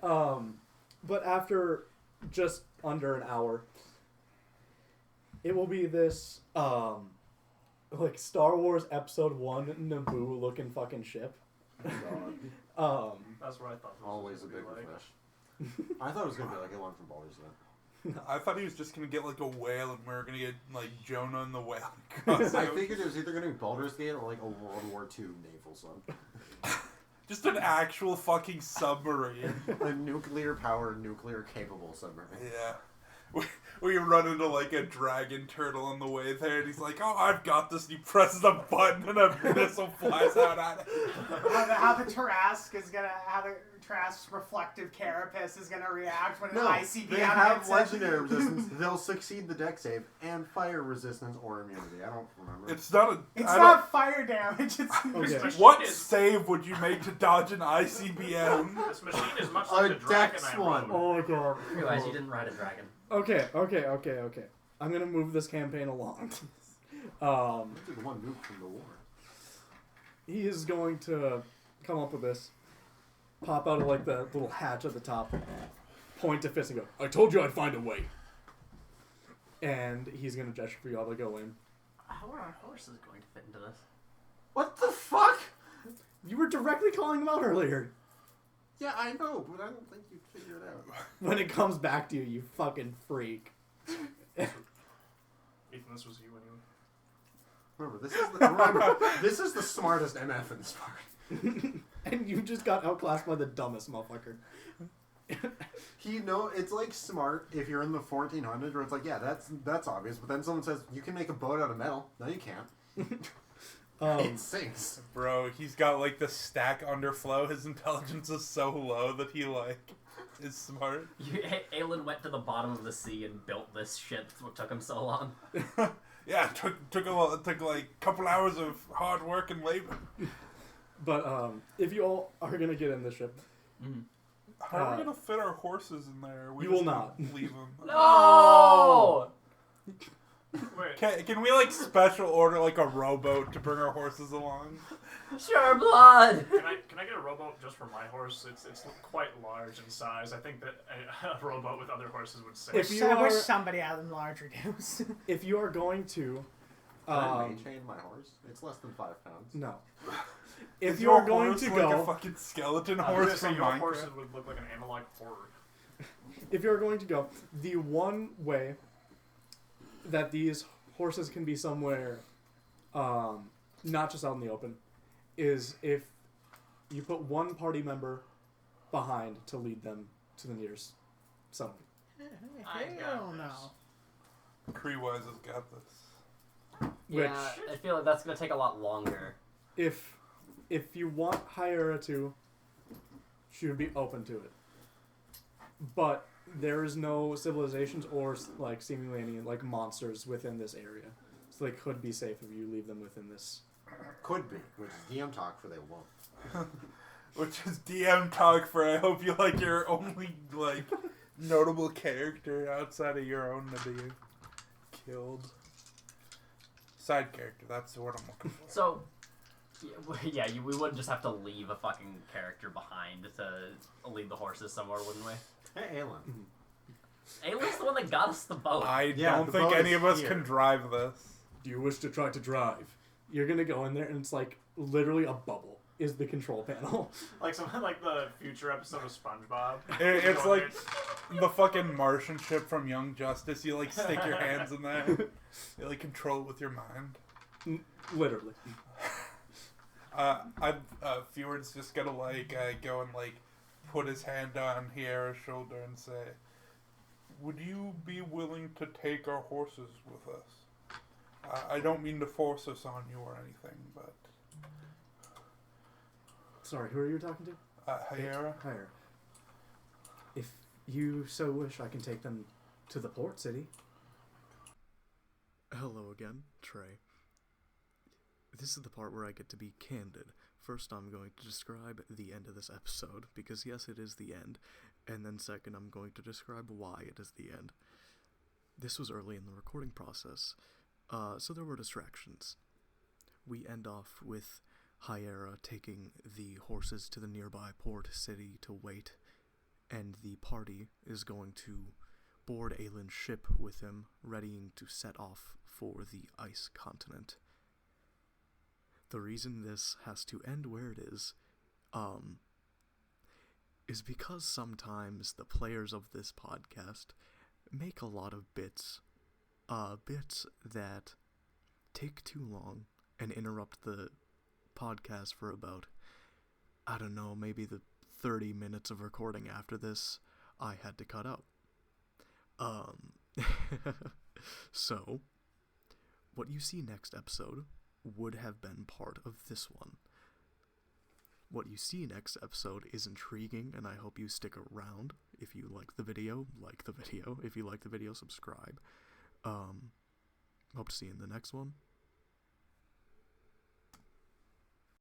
But after just under an hour, it will be this like Star Wars Episode 1 Naboo looking fucking ship. That's what I thought. This Always was a gonna bigger be like. fish. I thought it was gonna be like a one from Baldur's Gate. I thought he was just gonna get like a whale, and we were gonna get like Jonah and the whale. Across I the- figured it was either gonna be Baldur's Gate or like a World War II naval sub. just an actual fucking submarine. A nuclear powered, nuclear capable submarine. Yeah. We run into like a dragon turtle on the way there, and he's like, "Oh, I've got this." And he presses a button, and a missile flies out at it. How the Tarask is gonna, how the Tarask's reflective carapace is gonna react when No, an ICBM they have hits it. legendary resistance. They'll succeed the deck save and fire resistance or immunity. I don't remember. It's not a. It's I not fire damage. It's Okay. don't- What save would you make to dodge an ICBM? This machine is much A like the dragon dex I one. rode. Oh my god. Realize you didn't ride a dragon. Okay. I'm gonna move this campaign along. The one nuke from the war. He is going to come up with this, pop out of like the little hatch at the top, point to Fist and go, "I told you I'd find a way." And he's gonna gesture for y'all to go in. How are our horses going to fit into this? What the fuck? You were directly calling him out earlier. Yeah, I know, but I don't think you'd figure it out. When it comes back to you, you fucking freak. Ethan, this was you anyway. Remember, this is the smartest MF in this party. And you just got outclassed by the dumbest motherfucker. It's like smart if you're in the 1400s where it's like, yeah, that's obvious, but then someone says, you can make a boat out of metal. No, you can't. It sinks. Bro, he's got like the stack underflow. His intelligence is so low that he like is smart. Aelin went to the bottom of the sea and built this shit. That's what took him so long. Yeah, it took like a couple hours of hard work and labor. But if you all are gonna get in the ship, How are we gonna fit our horses in there? We you will just not. leave them. No! Wait. Can we like special order like a rowboat to bring our horses along? Sure, blood! Can I get a rowboat just for my horse? It's quite large in size. I think that a rowboat with other horses would sink. If you I wish are- somebody had them larger dudes. if you are going to, Can I chain my horse? It's less than 5 pounds. no. If Is you are your going horse to like go, a fucking skeleton I was horse gonna say from your Minecraft? horses would look like an analog horror. if you're going to go, the one way that these horses can be somewhere, not just out in the open, is if you put one party member behind to lead them to the nearest summit. I Hell got no. Cree-wise has got this. Which, Yeah, I feel like that's gonna take a lot longer. if you want Hyera to, she would be open to it. But there is no civilizations or like seemingly any like monsters within this area, so they could be safe if you leave them within this. Could be, which is DM talk for they won't. Which is DM talk for I hope you like your only like notable character outside of your own to be killed. Side character, that's the word I'm looking for. So, yeah, we would just have to leave a fucking character behind to lead the horses somewhere, wouldn't we? Hey, Aelin. Aylin's the one that got us the boat. I Yeah, don't the think boat any is of us here. can drive this. Do you wish to try to drive? You're gonna go in there and it's like literally a bubble is the control panel. Like something like the future episode of SpongeBob. It's like the fucking Martian ship from Young Justice. You like stick your hands in there. You like control it with your mind. Literally. Fjord's just gonna like go and like put his hand on Hiera's shoulder and say, "Would you be willing to take our horses with us? I don't mean to force us on you or anything, but Sorry, who are you talking to? Hiera, Higher. If you so wish, I can take them to the port city. Hello again, Trey. This is the part where I get to be candid. First, I'm going to describe the end of this episode, because yes, it is the end. And then second, I'm going to describe why it is the end. This was early in the recording process, so there were distractions. We end off with Hyera taking the horses to the nearby port city to wait, and the party is going to board Aylin's ship with him, readying to set off for the ice continent. The reason this has to end where it is because sometimes the players of this podcast make a lot of bits that take too long and interrupt the podcast for about, I don't know, maybe the 30 minutes of recording after this I had to cut out. So, what you see next episode would have been part of this one. What you see next episode is intriguing, and I hope you stick around. If you like the video, like the video. If you like the video, subscribe. Hope to see you in the next one.